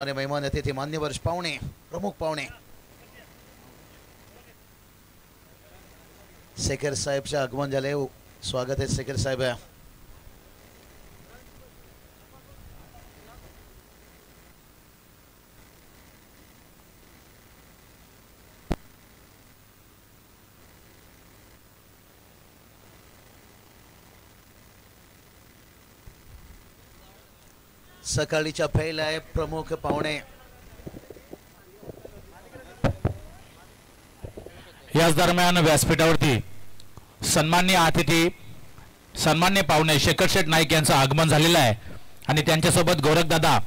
आणि मेहमान अतिथी मान्यवर पाहुणे प्रमुख पाहुणे शेखर साहेबचे आगमन झाले. स्वागत आहे शेखर साहेब. सकाळीच्या पहिल्या आहे प्रमुख पाहुणे. याच दरम्यान व्यासपीठावरती सन्माननीय अतिथी सन्माननीय पाहुणे शेखर शेठ नाईक यांचं आगमन झालेलं आहे आणि त्यांच्यासोबत गोरखदादा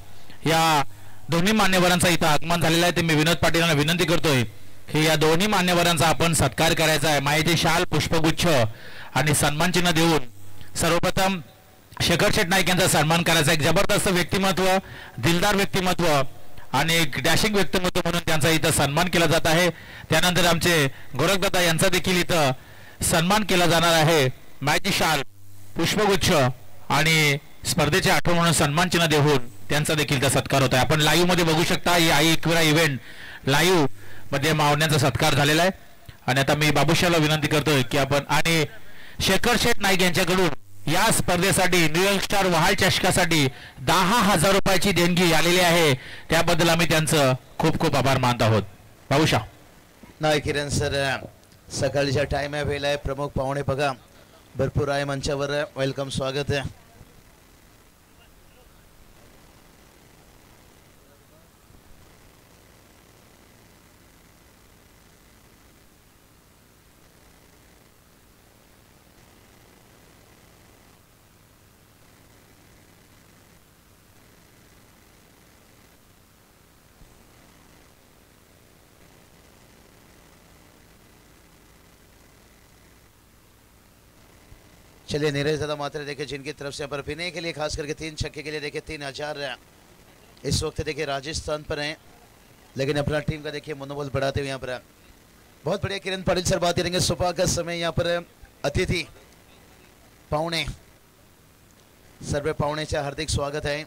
या दोन्ही मान्यवरांचं इथं आगमन झालेलं आहे. ते मी विनोद पाटील यांना विनंती करतोय की या दोन्ही मान्यवरांचा आपण सत्कार करायचा आहे. माहिती शाल पुष्पगुच्छ आणि सन्मानचिन्ह देऊन सर्वप्रथम शेखर शेठ नाईक यांचा सन्मान करायचा. एक जबरदस्त व्यक्तिमत्व, दिलदार व्यक्तिमत्व आणि एक डॅशिंग व्यक्तिमत्व म्हणून त्यांचा इथं सन्मान केला जात आहे. त्यानंतर आमचे गोरखदादा यांचा देखील इथं सन्मान केला जाणार आहे. माहिती शाल पुष्पगुच्छ आणि स्पर्धेचे आठवण म्हणून सन्मान चिन्ह देऊन त्यांचा देखील इथं सत्कार होत आहे. आपण लाईव्ह मध्ये बघू शकता. ही एकविरा इव्हेंट लाईव्ह मध्ये मावण्यांचा सत्कार झालेला आहे. आणि आता मी बाबूशाला विनंती करतोय की आपण आणि शेखर शेठ नाईक यांच्याकडून या स्पर्धेसाठी न्यूयॉर्क स्टार वहाल चषकासाठी 10,000 रुपयाची देणगी आलेली आहे. त्याबद्दल आम्ही त्यांचं खूप खूप आभार मानत आहोत. बाबूशा नाही किरण सर, सकाळीच्या टाइम आहे वेळ आहे. प्रमुख पाहुणे बघा भरपूर आहे मंचावर. वेलकम, स्वागत आहे. चलिए नीरज दादा मात्रा देखिए जिनकी तरफ से पर पीने के लिए खास करके 3 छक्के के लिए देखिए 3,000 इस वक्त देखिए राजस्थान पर हैं, लेकिन अपना टीम का देखिए मनोबल बढ़ाते हुए यहाँ पर बहुत बढ़िया. किरण पाटिल सर बात करेंगे. सुबह का समय यहाँ पर अतिथि पाहुणे सर्व पाहुण्याचे हार्दिक स्वागत आहे.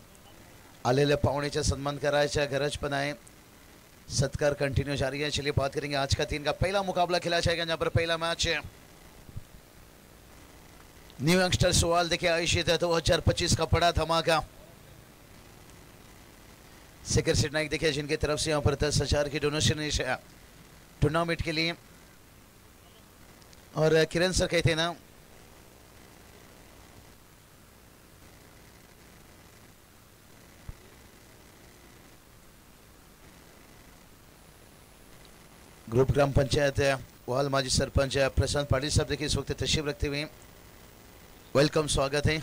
आलेल्या पाहुण्याचा सन्मान करायचा गरज पण आहे. सत्कार कंटिन्यू जारी है. चलिए बात करेंगे आज का 3 का पहला मुकाबला खेला जाएगा. यहाँ पर पहला मैच न्यू यंगस्टर सवाल देखिए आयोजित है 2025 का बड़ा धमाका. शेखर शेठ नाइक देखिए जिनकी तरफ से यहाँ पर 10,000 की डोनेशन इस टूर्नामेंट के लिए. और किरण सर कहते हैं ना ग्रुप ग्राम पंचायत वाल माजी सरपंच प्रशांत पाटिल साहब देखिए इस वक्त तशरीफ रखते हुए. वेलकम, स्वागत है.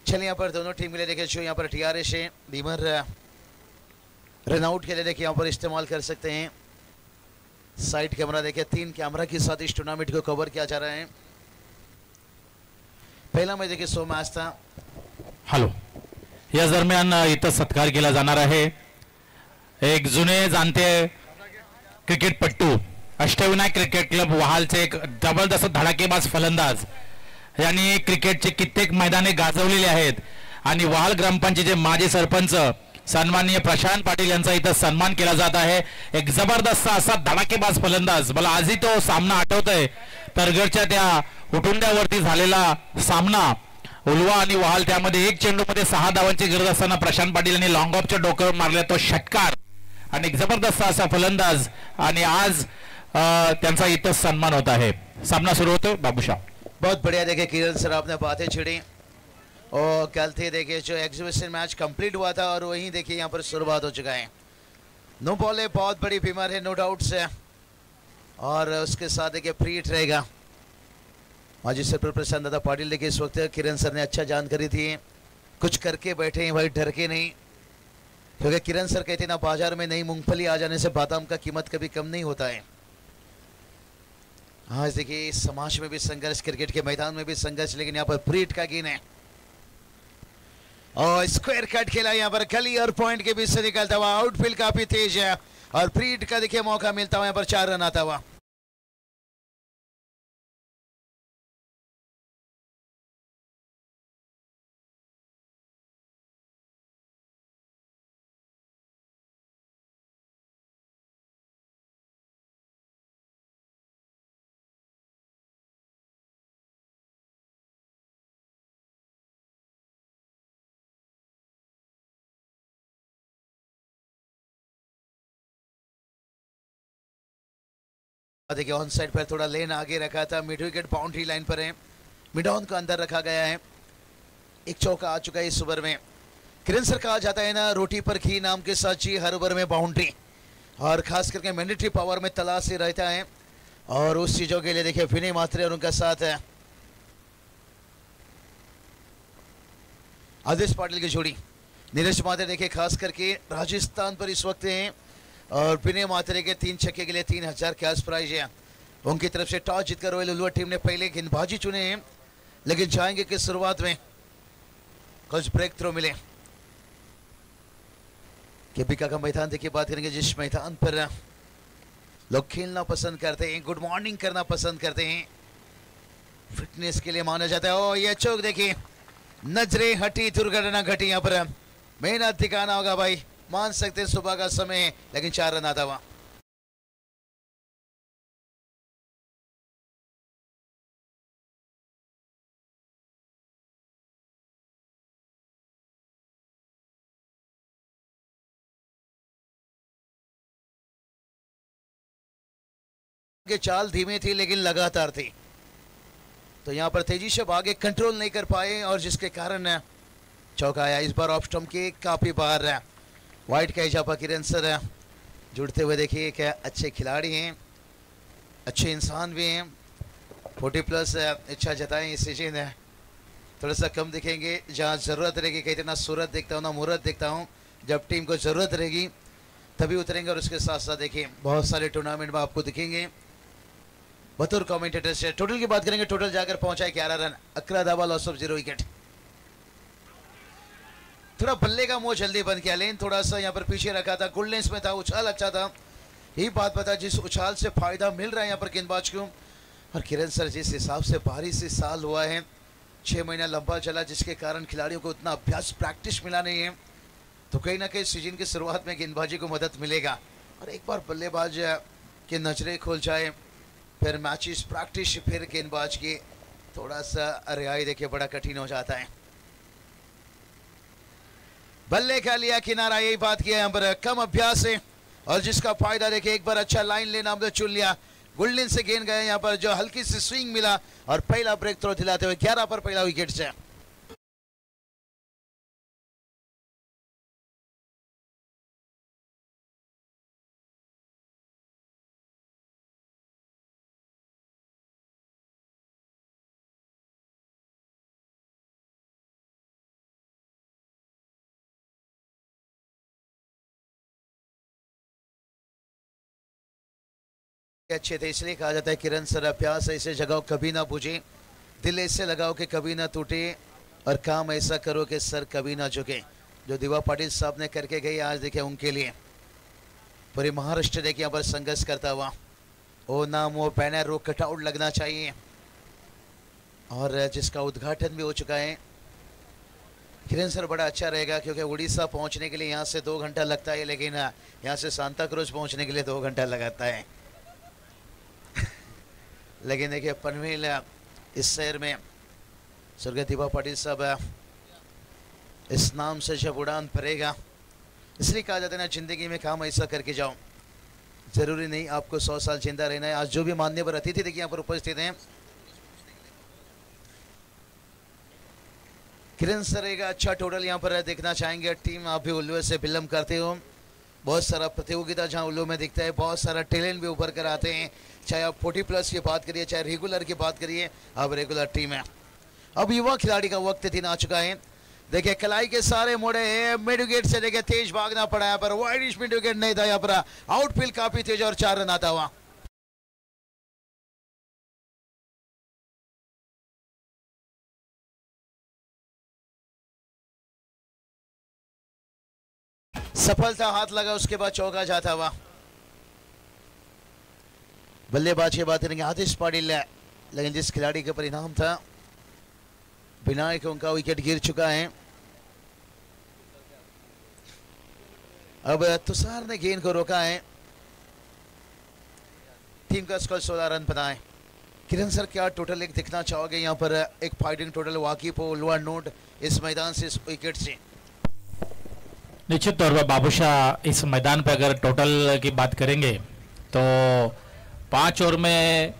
चलिए यहाँ पर दोनों टीम के लिए देखिए जो यहाँ पर टीआरएस है बीमर रनआउट के लिए देखिए यहाँ पर इस्तेमाल कर सकते हैं. साइड कैमरा देखिए 3 कैमरा के साथ इस टूर्नामेंट को कवर किया जा रहा है. पहला मैच देखिए 100 मैच था. हॅलो, या दरम्यान इथं सत्कार केला जाणार आहे. एक जुने जाणते क्रिकेटपट्टू अष्टविनायक क्रिकेट क्लब वहालचे एक जबरदस्त धडाकेबाज फलंदाज यांनी क्रिकेटचे कित्येक मैदाने गाजवलेले आहेत. आणि वहाल ग्रामपंचायतीचे माजी सरपंच सन्माननीय प्रशांत पाटील यांचा इथं सन्मान केला जात आहे. एक जबरदस्त असा धडाकेबाज फलंदाज. मला आजही तो सामना आठवतोय. तरगडच्या त्या उटुंड्यावरती झालेला सामना उलवा आणि वहाल, त्यामध्ये 1 चेंडूमध्ये 6 धावांची गरज असताना प्रशांत पाटील यांनी लॉंग ऑफच्या डोक्यावर मारला तो षटकार. आणि एक जबरदस्त असा फलंदाज आणि आज त्यांचा इथं सन्मान होत आहे. सामना सुरू होतो. बाबूशाह बहुत बढ़िया. देखिए किरण सर आपने बातें छिड़ी और कल थे देखिए जो एग्जीबिशन मैच कंप्लीट हुआ था और वहीं देखिए यहाँ पर शुरुआत हो चुका है. नो बॉल है, बहुत बड़ी बीमार है नो डाउट से. और उसके साथ देखिए फ्री हिट रहेगा. माजी सरपंच प्रशांत दादा पाटिल देखिए इस वक्त किरण सर ने अच्छा जानकारी दी. कुछ करके बैठे हैं भाई, डर के नहीं. क्योंकि किरण सर कहते हैं ना बाजार में नई मूंगफली आ जाने से बादाम का कीमत कभी कम नहीं होता है. आज देखिए समाज में भी संघर्ष, क्रिकेट के मैदान में भी संघर्ष, लेकिन यहाँ पर प्रीट का गेंद है और स्क्वायर कट खेला यहाँ पर गली और पॉइंट के बीच से निकलता हुआ. आउटफील्ड काफी तेज है और प्रीट का देखिए मौका मिलता हुआ यहाँ पर 4 रन आता हुआ. देखिए ऑन साइड पर थोड़ा लेन आगे रखा था, मिड विकेट बाउंड्री लाइन पर है, मिड ऑन को अंदर रखा गया है। एक चौका आ चुका है इस ओवर में। किरण सर कहा जाता है ना, रोटी पर घी नाम के साथ जी हर ओवर में बाउंड्री, और खास करके मैंडेटरी पावर में तलाश से रहता है, और उस चीजों के लिए देखिए विनय मात्रे और उनका साथ है आदेश पाटिल की जोड़ी। नीरज मात्रे देखिए खास करके राजस्थान पर इस वक्त हैं, और विनय मात्रे के 3 छक्के के लिए 3000 कैश प्राइज है। उनकी तरफ से टॉस जीतकर रॉयल उल्लुआ टीम ने पहले गेंदबाजी चुने हैं, लेकिन जाएंगे कि शुरुआत में कुछ ब्रेक थ्रो मिले। केपिका का मैदान देखिए बात करेंगे, जिस मैदान पर लोग खेलना पसंद करते हैं, गुड मॉर्निंग करना पसंद करते हैं, फिटनेस के लिए माना जाता है। और ये चौक देखिए, नजरें हटी दुर्घटना घटी, यहाँ पर मेहनत दिखाना होगा भाई, मान सकते सुबह का समय है, लेकिन 4 रन आता हुआ। के चाल धीमी थी लेकिन लगातार थी, तो यहाँ पर तेजी से भागे कंट्रोल नहीं कर पाए, और जिसके कारण चौका आया। इस बार ऑफ स्टंप के काफी बाहर वाइड का इजाफा किरण सर जुड़ते हुए देखिए, क्या अच्छे खिलाड़ी हैं, अच्छे इंसान भी हैं, 40+ इच्छा जताएं इस सीजन थोड़ा सा कम दिखेंगे, जहाँ ज़रूरत रहेगी, कहते ना सूरत देखता हूँ ना मुहूर्त देखता हूँ, जब टीम को ज़रूरत रहेगी तभी उतरेंगे, और उसके साथ साथ देखिए बहुत सारे टूर्नामेंट में आपको दिखेंगे बतौर कमेंटेटर से। टोटल की बात करेंगे, टोटल जाकर पहुंचा है 11 रन, 11 दावा, लॉस ऑफ 0 विकेट। थोड़ा बल्ले का मुंह जल्दी बंद किया, लेन थोड़ा सा यहाँ पर पीछे रखा था, गुडलेंस में था, उछाल अच्छा था, यही बात बता जिस उछाल से फायदा मिल रहा है यहाँ पर गेंदबाज को। और किरण सर जिस हिसाब से भारी से साल हुआ है, 6 महीना लंबा चला, जिसके कारण खिलाड़ियों को उतना अभ्यास प्रैक्टिस मिला नहीं है, तो कहीं ना कहीं सीजन की शुरुआत में गेंदबाजी को मदद मिलेगा। और एक बार बल्लेबाज की नजरें खुल जाए, फिर मैचेस प्रैक्टिस, फिर गेंदबाज की थोड़ा सा रिहाई देखिए बड़ा कठिन हो जाता है। बल्ले का लिया किनारा, यही बात किया, यहाँ पर कम अभ्यास है, और जिसका फायदा देखिए एक बार अच्छा लाइन लेना हमने चुन लिया, गुल्डन से गेंद गए यहाँ पर, जो हल्की सी स्विंग मिला, और पहला ब्रेक थ्रो दिलाते हुए 11 पर पहला विकेट से। अच्छे थे, इसलिए कहा जाता है किरण सर अभ्यास ऐसे जगाओ कभी ना बुझे, दिल ऐसे लगाओ कि कभी ना टूटे, और काम ऐसा करो कि सर कभी ना झुके। जो दिवा पाटिल साहब ने करके गए आज देखिए उनके लिए पूरे महाराष्ट्र देखिए यहाँ पर संघर्ष करता हुआ, वो नाम वो बैनर वो कटआउट लगना चाहिए, और जिसका उद्घाटन भी हो चुका है। किरण सर बड़ा अच्छा रहेगा, क्योंकि उड़ीसा पहुंचने के लिए यहाँ से 2 घंटा लगता है, लेकिन यहाँ से सांता क्रूज पहुंचने के लिए 2 घंटा लगाता है। लेकिन देखिए पनवेल इस शहर में स्वर्गीय दिवा पाटिल साहब इस नाम से जब उड़ान भरेगा, इसलिए कहा जाता है ना, जिंदगी में काम ऐसा करके जाओ, जरूरी नहीं आपको 100 साल जिंदा रहना है। आज जो भी मान्यवर अतिथि देखिए यहाँ पर उपस्थित हैं, किरण सर एक अच्छा टोटल यहाँ पर देखना चाहेंगे। टीम आप भी उल्लू से बिलम करते हो, बहुत सारा प्रतियोगिता जहाँ उल्लू में दिखता है, बहुत सारा टैलेंट भी उभर कर आते हैं, चाहे आप 40+ की बात करिए, चाहे रेगुलर की बात करिए, अब रेगुलर टीम है। अब युवा खिलाड़ी का वक्त दिन आ चुका है, देखिए कलाई के सारे मोड़े हैं, मिड विकेट से देखिए तेज भागना पड़ा यहाँ पर, वाइडिश मिड विकेट नहीं था यहाँ पर, आउटफील्ड काफी तेज और 4 रन आता हुआ। सफलता हाथ लगा, उसके बाद चौका जाता हुआ। बल्लेबाज की बात करेंगे आदेश पाटिल, लेकिन जिस खिलाड़ी का परिणाम था विनायक, उनका विकेट गिर चुका है। अब तुषार ने गेंद को रोका है, टीम का स्कोर 16 रन बना है। किरण सर क्या टोटल एक दिखना चाहोगे यहाँ पर, एक फाइटिंग टोटल वाकिफ हो लोअर नोट इस मैदान से, इस विकेट से? निश्चित तौर पर बाबूशाह, इस मैदान पर अगर टोटल की बात करेंगे तो 5 ओवर में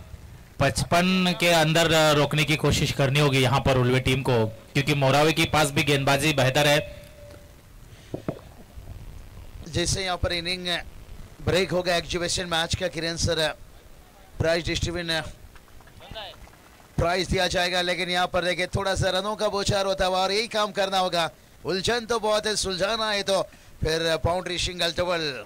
55 के अंदर रोकने की कोशिश करनी होगी यहाँ पर उल्वे टीम को, क्योंकि मोरावे के पास भी गेंदबाजी बेहतर है। जैसे यहाँ पर इनिंग ब्रेक होगा एग्जीबिशन मैच का, किरण सर प्राइज डिस्ट्रीब्यूशन प्राइज दिया जाएगा, लेकिन यहाँ पर देखिए थोड़ा सा रनों का बोछार होता है और यही काम करना होगा। उलझन तो बहुत है, सुलझाना है तो फिर बाउंड्री सिंगल डबल।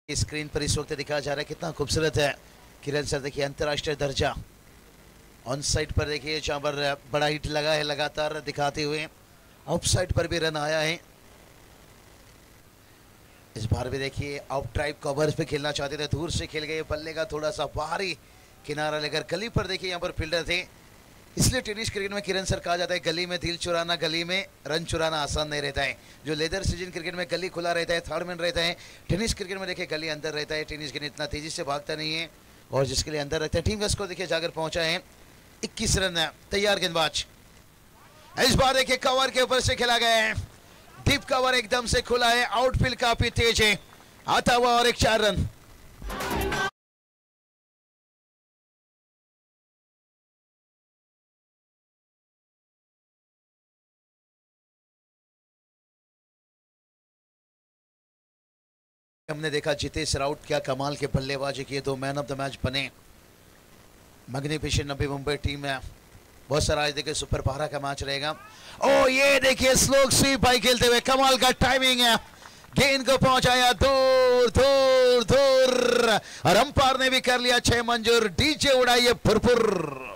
स्क्रीन पर इस वक्त दिखाया जा रहा है कितना खूबसूरत है किरण सर, देखिए अंतरराष्ट्रीय दर्जा ऑन साइड पर देखिए जहां पर बड़ा हिट लगा है लगातार दिखाते हुए, ऑफ साइड पर भी रन आया है। इस बार भी देखिए आउट ड्राइव कवर्स पे खेलना चाहते थे, दूर से खेल गए, बल्ले का थोड़ा सा बाहरी किनारा लेकर गली पर देखिए यहाँ पर फील्डर थे। इसलिए टेनिस क्रिकेट में किरण सर कहा जाता है गली में दिल चुराना, गली में रन चुराना आसान नहीं रहता है। जो लेदर सीजन क्रिकेट में गली खुला रहता है, थर्ड मैन रहता है, टेनिस क्रिकेट में देखिए गली अंदर रहता है। टेनिस गेंद इतना तेजी से भागता नहीं है और जिसके लिए अंदर रहता है। टीम का स्कोर देखिए जाकर पहुंचा है 21 रन। तैयार गेंदबाज, इस बार देखिए कवर के ऊपर से खेला गया है, डीप कवर एकदम से खुला है, आउटफील्ड काफी तेज है, आता हुआ और एक 4 रन। हमने देखा जितेश राउत क्या कमाल के बल्लेबाजी किए, 2 मैन ऑफ द मैच बने। मैग्निफिसेंट नवी मुंबई टीम में बहुत सारा आज देखिए सुपर 12 का मैच रहेगा। ओ ये देखिए स्लोक स्वीप भाई खेलते हुए, कमाल का टाइमिंग है, गेंद को पहुंचाया दूर दूर दूर और अंपायर ने भी कर लिया 6 मंजूर। डीजे उड़ाइए फुरफुर।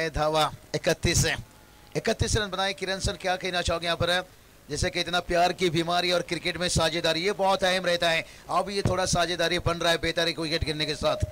धावा 31 है, 31 रन बनाए। किरण सर क्या कहना चाहोगे यहाँ पर, जैसे कि इतना प्यार की बीमारी और क्रिकेट में साझेदारी ये बहुत अहम रहता है, अब ये थोड़ा साझेदारी बन रहा है बेहतर विकेट गिरने के साथ।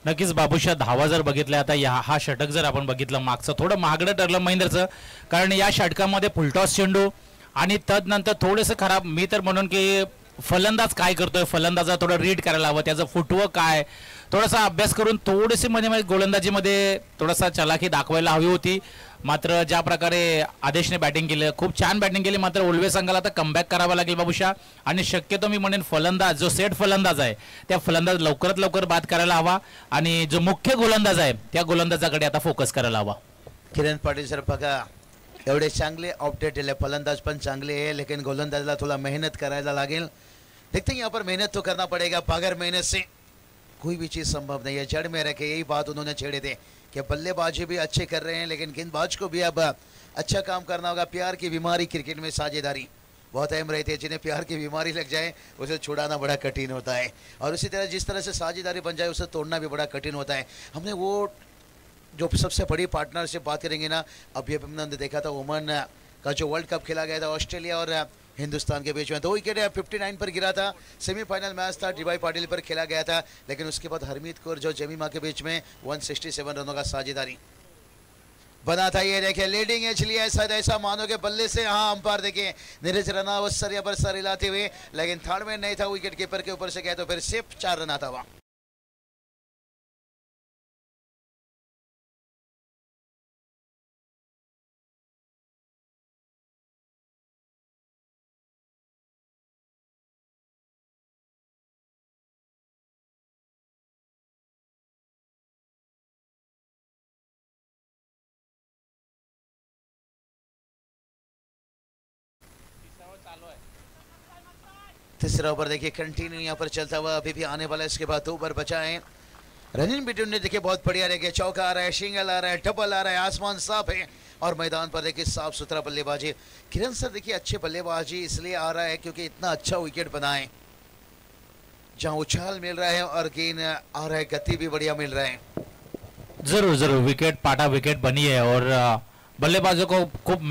नक्कीच बाबूशा, धावा जर बघितल्या आता हा षटक जर आपण बघितलं मागचं थोडं महागडं ठरलं महेंद्रचं, कारण या षटकामध्ये फुलटॉस चेंडू आणि तदनंतर थोडेसे खराब, मी तर म्हणून की फलंदाज काय करतोय, फलंदाजा थोडं रीड करायला हवं, त्याचं फुटवर्क काय थोडासा अभ्यास करून थोडीशी मध्ये गोलंदाजीमध्ये थोडासा चलाखी दाखवायला हवी होती। मात्र ज्या प्रकारे आदेशने बॅटिंग केली, खूप छान बॅटिंग केली, मात्र उल्वे संघाला आता कमबॅक करावा लागेल बाबूशा। आणि शक्यतो मी म्हणेन फलंदाज जो सेट फलंदाज आहे त्या फलंदाज लवकरात लवकर बाद करायला हवा आणि जो मुख्य गोलंदाज आहे त्या गोलंदाजाकडे आता फोकस करायला हवा। किरण पाटील सर बघा एवढे चांगले अपडेट आहे, फलंदाज पण चांगले आहे, लेकिन गोलंदाजला थोड़ा मेहनत करायला लागेल। देखते हैं यहाँ पर मेहनत तो करना पड़ेगा, बगैर मेहनत से कोई भी चीज़ संभव नहीं है। जड़ में रखे यही बात उन्होंने छेड़े थे कि बल्लेबाजी भी अच्छे कर रहे हैं, लेकिन गेंदबाज को भी अब अच्छा काम करना होगा। प्यार की बीमारी क्रिकेट में साझेदारी बहुत अहम रहती है, जिन्हें प्यार की बीमारी लग जाए उसे छुड़ाना बड़ा कठिन होता है, और उसी तरह जिस तरह से साझेदारी बन जाए उसे तोड़ना भी बड़ा कठिन होता है। हमने वो जो सबसे बड़ी पार्टनरशिप बात करेंगे ना, अभी हमने देखा था ओमान का जो वर्ल्ड कप खेला गया था ऑस्ट्रेलिया और हिंदुस्तान के बीच में, 2 विकेट 59 पर गिरा था। सेमीफाइनल मैच था, डीवाई पाटिल पर खेला गया था, लेकिन उसके बाद हरमीत कौर जो जेमिमा के बीच में 167 रनों का साझेदारी बना था। ये देखिए लीडिंग एज लिया है, शायद ऐसा मानो के बल्ले से, हाँ अंपायर देखिए नीरज रनावत सर पर सर हिलाते हुए, लेकिन थर्ड में नहीं था, विकेट कीपर के ऊपर से गया तो फिर सिर्फ 4 रन आता हुआ। तीसरा ओवर देखिए कंटिन्यू यहाँ पर चलता हुआ, अभी भी आने वाला है, इसके बाद 2 ओवर बचा है। रनिंग बिटवीन ने देखिए बहुत बढ़िया रह गया, चौका आ रहा है, सिंगल आ रहा है, डबल आ रहा है, आसमान साफ है और मैदान पर देखिए साफ सुथरा बल्लेबाजी। किरण सर देखिए अच्छे बल्लेबाजी इसलिए आ रहा है क्योंकि इतना अच्छा विकेट बनाए, जहाँ उछाल मिल रहा है और गेंद आ रहा है, गति भी बढ़िया मिल रहा है। जरूर जरूर विकेट पाटा विकेट बनी है और बल्लेबाजों को खूब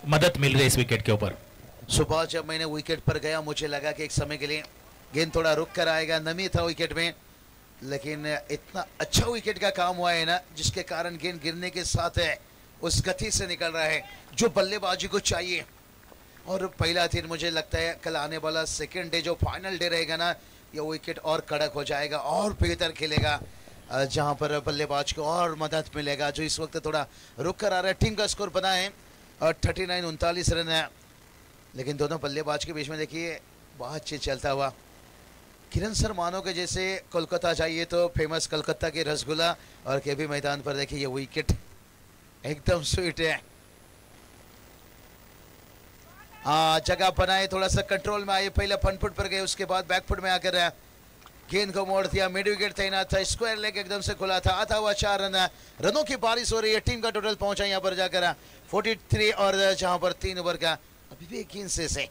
मदद मिल रही है इस विकेट के ऊपर। सुबह जब मैंने विकेट पर गया मुझे लगा कि एक समय के लिए गेंद थोड़ा रुक कर आएगा, नमी था विकेट में, लेकिन इतना अच्छा विकेट का काम हुआ है ना जिसके कारण गेंद गिरने के साथ है उस गति से निकल रहा है जो बल्लेबाजी को चाहिए। और पहला दिन मुझे लगता है कल आने वाला सेकेंड डे जो फाइनल डे रहेगा ना ये विकेट और कड़क हो जाएगा और बेहतर खेलेगा, जहां पर बल्लेबाज को और मदद मिलेगा जो इस वक्त थोड़ा रुक कर आ रहा है। टीम का स्कोर बना है 39 रन है, लेकिन दोनों बल्लेबाज के बीच में देखिए बातचीत चलता हुआ। किरण सर मानो के जैसे कोलकाता जाइए तो फेमस कोलकाता के रसगुल्ला और केबी मैदान पर देखिए ये विकेट एकदम स्वीट है। जगह बनाए, थोड़ा सा कंट्रोल में आए, पहले फ्रंट फुट पर गए उसके बाद बैक फुट में आकर गेंद को मोड़ दिया, मिड विकेट तैनात था, स्क्वायर लेग एकदम से खुला था, आता हुआ 4 रन, रनों की बारिश हो रही है। टीम का टोटल पहुंचा यहाँ पर जाकर 43 और जहां पर 3 ओवर का अभी भी 1 इंच से।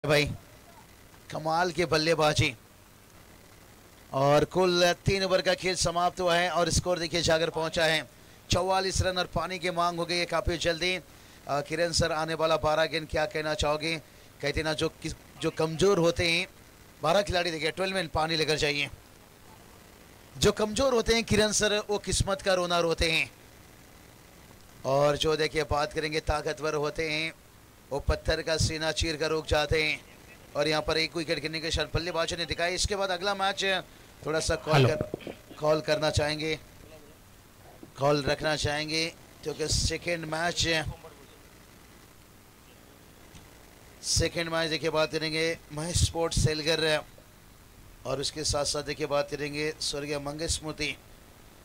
भाई कमाल के बल्लेबाजी और कुल 3 ओवर का खेल समाप्त हुआ है और स्कोर देखिए जाकर पहुंचा है 44 रन और पानी की मांग हो गई है काफी जल्दी। किरण सर आने वाला 12 गेंद क्या कहना चाहोगे? कहते ना जो कमजोर होते हैं 12 खिलाड़ी देखिए 12 में पानी लेकर जाइए। जो कमजोर होते हैं किरण सर वो किस्मत का रोना रोते हैं, और जो देखिए बात करेंगे ताकतवर होते हैं वो पत्थर का सीना चीर कर रुक जाते हैं। और यहाँ पर 1 विकेट गिरने के साथ बल्लेबाजों ने दिखाई। इसके बाद अगला मैच थोड़ा सा कॉल करना चाहेंगे, कॉल रखना चाहेंगे क्योंकि सेकेंड मैच देखिए बात करेंगे महेश स्पोर्ट्स सेलगर और उसके साथ साथ देखिए बात करेंगे स्वर्गीय मंगेश स्मृति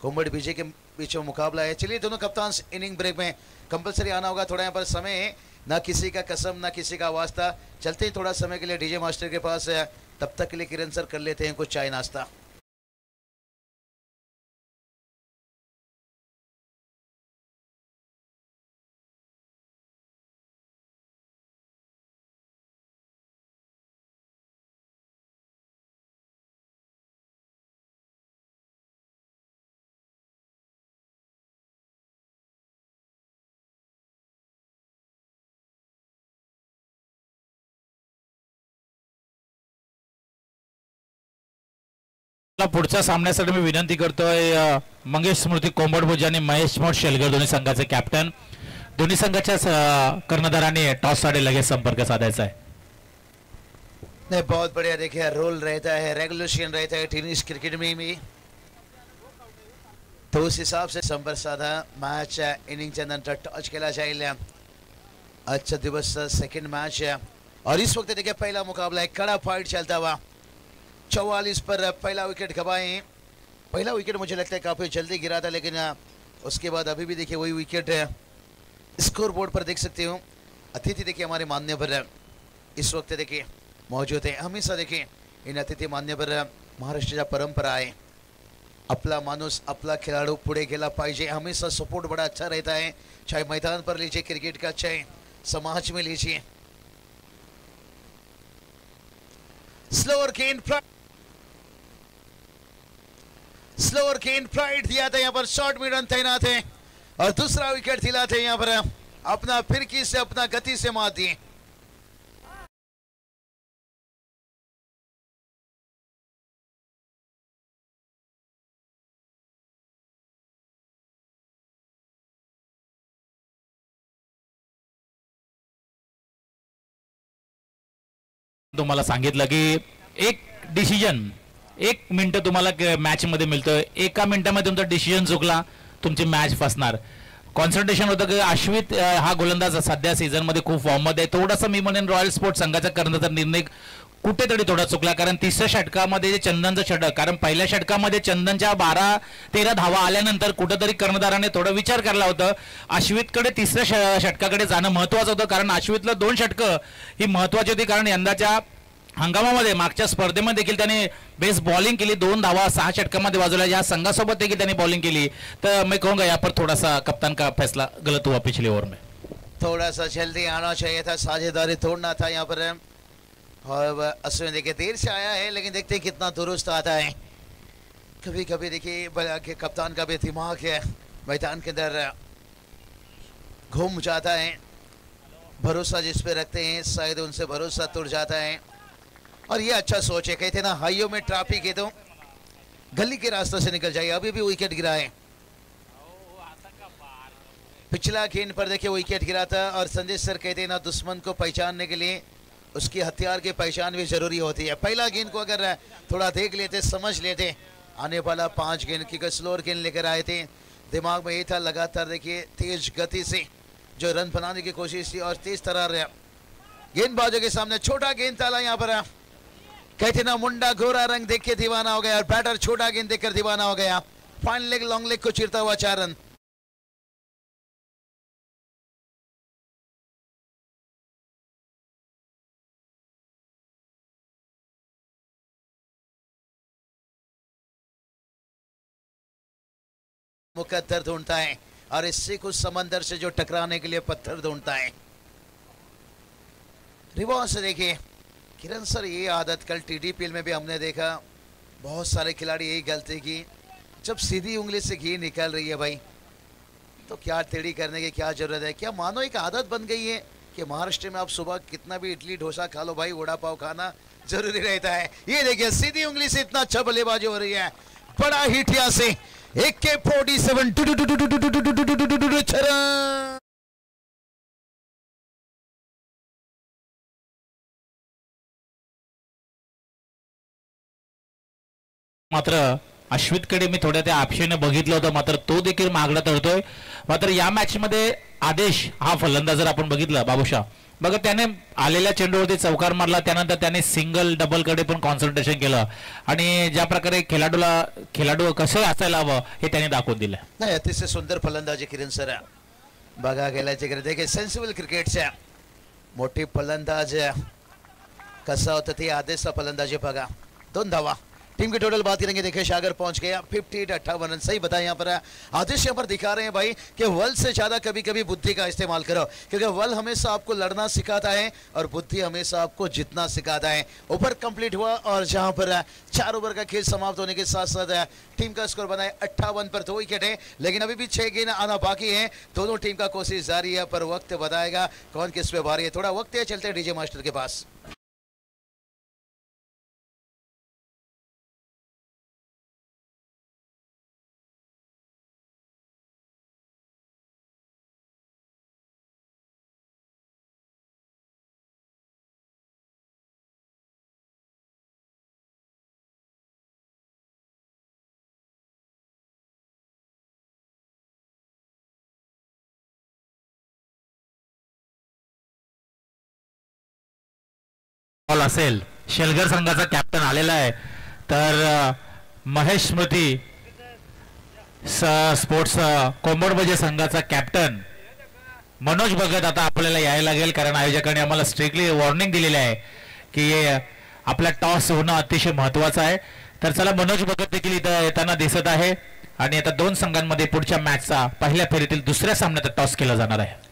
कुंभड़ बीजे के बीच में मुकाबला है। चलिए दोनों कप्तान इनिंग ब्रेक में कंपलसरी आना होगा, थोड़ा यहाँ पर समय है, ना किसी का कसम ना किसी का वास्ता। चलते हैं थोड़ा समय के लिए डीजे मास्टर के पास, तब तक के लिए किरण सर कर लेते हैं कुछ चाय नाश्ता। पुढच्या सामन्यासाठी मी विनंती करतोय मंगेश स्मृती कोंबडभुज आणि महेश स्पोर्ट्स शेलगर दोन्ही संघाचे कॅप्टन, दोन्ही संघाच्या कर्णधाराने टॉस साठी लगेच संपर्क साधायचा है। नहीं बहुत बढ़िया देखिए रोल रहता है, रेगुलेशन रहता है टेनिस क्रिकेट में भी, तो उस हिसाब से संपर्क साधा मैच इनिंगच्या नंतर टॉस केला जाईल। अच्छा दिवस सेकंड मैच है और इस वक्त देखिए पहला मुकाबला है, कड़ा फाइट चलता हुआ 44 पर पहला विकेट गवाए। पहला विकेट मुझे लगता है काफी जल्दी गिरा था, लेकिन उसके बाद अभी भी देखिए वही विकेट स्कोर बोर्ड पर देख सकते हो। अतिथि देखिए हमारे मान्य पर इस वक्त देखिए मौजूद है। हमेशा देखिए इन अतिथि मान्य पर महाराष्ट्राच्या परंपरा आहे, आपला माणूस आपला खिलाडू पुढे गेला पाहिजे, हमेशा सपोर्ट बड़ा अच्छा रहता है, चाहे मैदान पर लीजिए क्रिकेट का, चाहे समाज में लीजिए। स्लोअर गेंद प्राइड दिया था यहाँ पर, शॉर्ट मिड रन तैनात है और दूसरा विकेट दिला थे यहाँ पर अपना फिरकी से अपना गति से मार दिए। तुम्हाला सांगितलं की एक डिसिजन 1 मिनिट तुम्हाला मॅच मध्ये मिळतोय, 1 मिनिटामध्ये तुमचा डिसिजन चुकला तुमची मॅच फसणार। कॉन्सन्ट्रेशन होतं की अश्वित हा गोलंदाज सध्या सीझन मध्ये खूप फॉर्म मध्ये आहे. थोडासा मी म्हणेन रॉयल स्पोर्ट्स संघाचा करण्याचा निर्णय कुठेतरी थोडा चुकला, कारण तिसऱ्या षटकामध्ये जे चंदनचं षटक, कारण पहिल्या षटकामध्ये चंदनच्या 12-13 धावा आल्यानंतर कुठेतरी कर्णधाराने थोडा विचार केला होता. अश्वितकडे तिसऱ्या षटकाकडे जाणं महत्वाचं होतं, कारण अश्वितला 2 षटकं ही महत्वाची होती, कारण यंदाच्या हंगामामध्ये मागच्या स्पर्धेमध्ये देखील त्याने बेस्ट बॉलिंग केली, 2 धावा 6 षटकामध्ये वाजवल्या. या संघासोबत देखील त्याने बॉलिंग केली. तर मैं कहूंगा यहाँ पर थोड़ा सा कप्तान का फैसला गलत हुआ पिछले ओवर में. थोड़ा सा जल्दी आना चाहिए था, साझेदारी तोड़ना था यहाँ पर, और अश्विन देखिए देर से आया है लेकिन देखते हैं कितना दुरुस्त आता है. कभी कभी देखिए कप्तान का भी दिमाग है मैदान के अंदर घूम जाता है, भरोसा जिस पे रखते हैं शायद उनसे भरोसा टूट जाता है. और ये अच्छा सोच है, कहते ना हाइयों में ट्रैफिक है तो गली के रास्ते से निकल जाइए. अभी भी विकेट गिरा है, पिछला गेंद पर देखिए विकेट गिरा था. और संदेश सर कहते हैं ना दुश्मन को पहचानने के लिए उसकी हथियार की पहचान भी जरूरी होती है. पहला गेंद को अगर थोड़ा देख लेते, समझ लेते, आने वाला 5 गेंद की स्लोअर गेंद लेकर आए थे, दिमाग में ये था लगातार देखिए तेज गति से जो रन बनाने की कोशिश थी और तेज तरार गेंदबाजों के सामने छोटा गेंद डाला. यहाँ पर कहते ना मुंडा गोरा रंग देख के दीवाना हो गया और बैटर छोटा गेंद देखकर दीवाना हो गया. फाइन लेग लॉन्ग लेग को चीरता हुआ 4 रन. मुकद्दर ढूंढता है और इससे कुछ समंदर से जो टकराने के लिए पत्थर ढूंढता है. रिवर्स से देखिए किरण सर, ये आदत कल TDPL में भी हमने देखा, बहुत सारे खिलाड़ी यही गलती की. जब सीधी उंगली से घी निकल रही है भाई तो क्या टेढ़ी करने की क्या जरूरत है. क्या मानो एक आदत बन गई है कि महाराष्ट्र में आप सुबह कितना भी इडली डोसा खा लो भाई, वड़ा पाव खाना जरूरी रहता है. ये देखिए सीधी उंगली से इतना अच्छा बल्लेबाजी हो रही है. बड़ा हिट यहाँ से AK-47 मात्र अश्वितकडे मी थोड्या त्या आक्षेने बघितलं होतं, मात्र तो देखील मागला तळतोय. मात्र या मॅच मध्ये आदेश हा फलंदाज जर आपण बघितलं बाबूशा, बघा त्याने आलेल्या चेंडूवरती चौकार मारला, त्यानंतर त्याने सिंगल डबल कडे पण कॉन्सन्ट्रेशन केलं आणि ज्या प्रकारे खेळाडू कसं असायला हवं हे त्याने दाखवून दिलं. नाही, अतिशय सुंदर फलंदाजी किरण सर बघा गेल्याचे कडे देखील सेन्सिबल क्रिकेटच्या मोठी फलंदाज कसा होता ते आदेशचा फलंदाजी बघा. 2 धावा. टीम की टोटल बात करेंगे, देखिए सागर पहुंच गया 58 रन. सही बताया यहाँ पर आदेश यहाँ पर दिखा रहे हैं भाई कि वल से ज्यादा कभी कभी बुद्धि का इस्तेमाल करो, क्योंकि वल हमेशा आपको लड़ना सिखाता है और बुद्धि हमेशा आपको जीतना सिखाता है. ओवर कंप्लीट हुआ और जहां पर 4 ओवर का खेल समाप्त होने के साथ साथ टीम का स्कोर बना है 58 पर 2 विकेट है, लेकिन अभी भी 6 गेंद आना बाकी है. दोनों टीम का कोशिश जारी है, पर वक्त बताएगा कौन किस पे भारी है. थोड़ा वक्त है, चलते डीजे मास्टर के पास. बॉल असेल, शेलगर संघाचा कॅप्टन आलेला आहे. तर महेश स्मृती स्पोर्ट्स कोंबडबजे संघाचा कॅप्टन मनोज भगत आता आपल्याला यायला लागेल, कारण आयोजकांनी आम्हाला स्ट्रिक्टली वॉर्निंग दिलेली आहे की आपला टॉस होणं अतिशय महत्वाचं आहे. तर चला मनोज भगत देखील इथं येताना दिसत आहे आणि आता 2 संघांमध्ये पुढच्या मॅचचा पहिल्या फेरीतील दुसऱ्या सामन्यात टॉस केला जाणार आहे.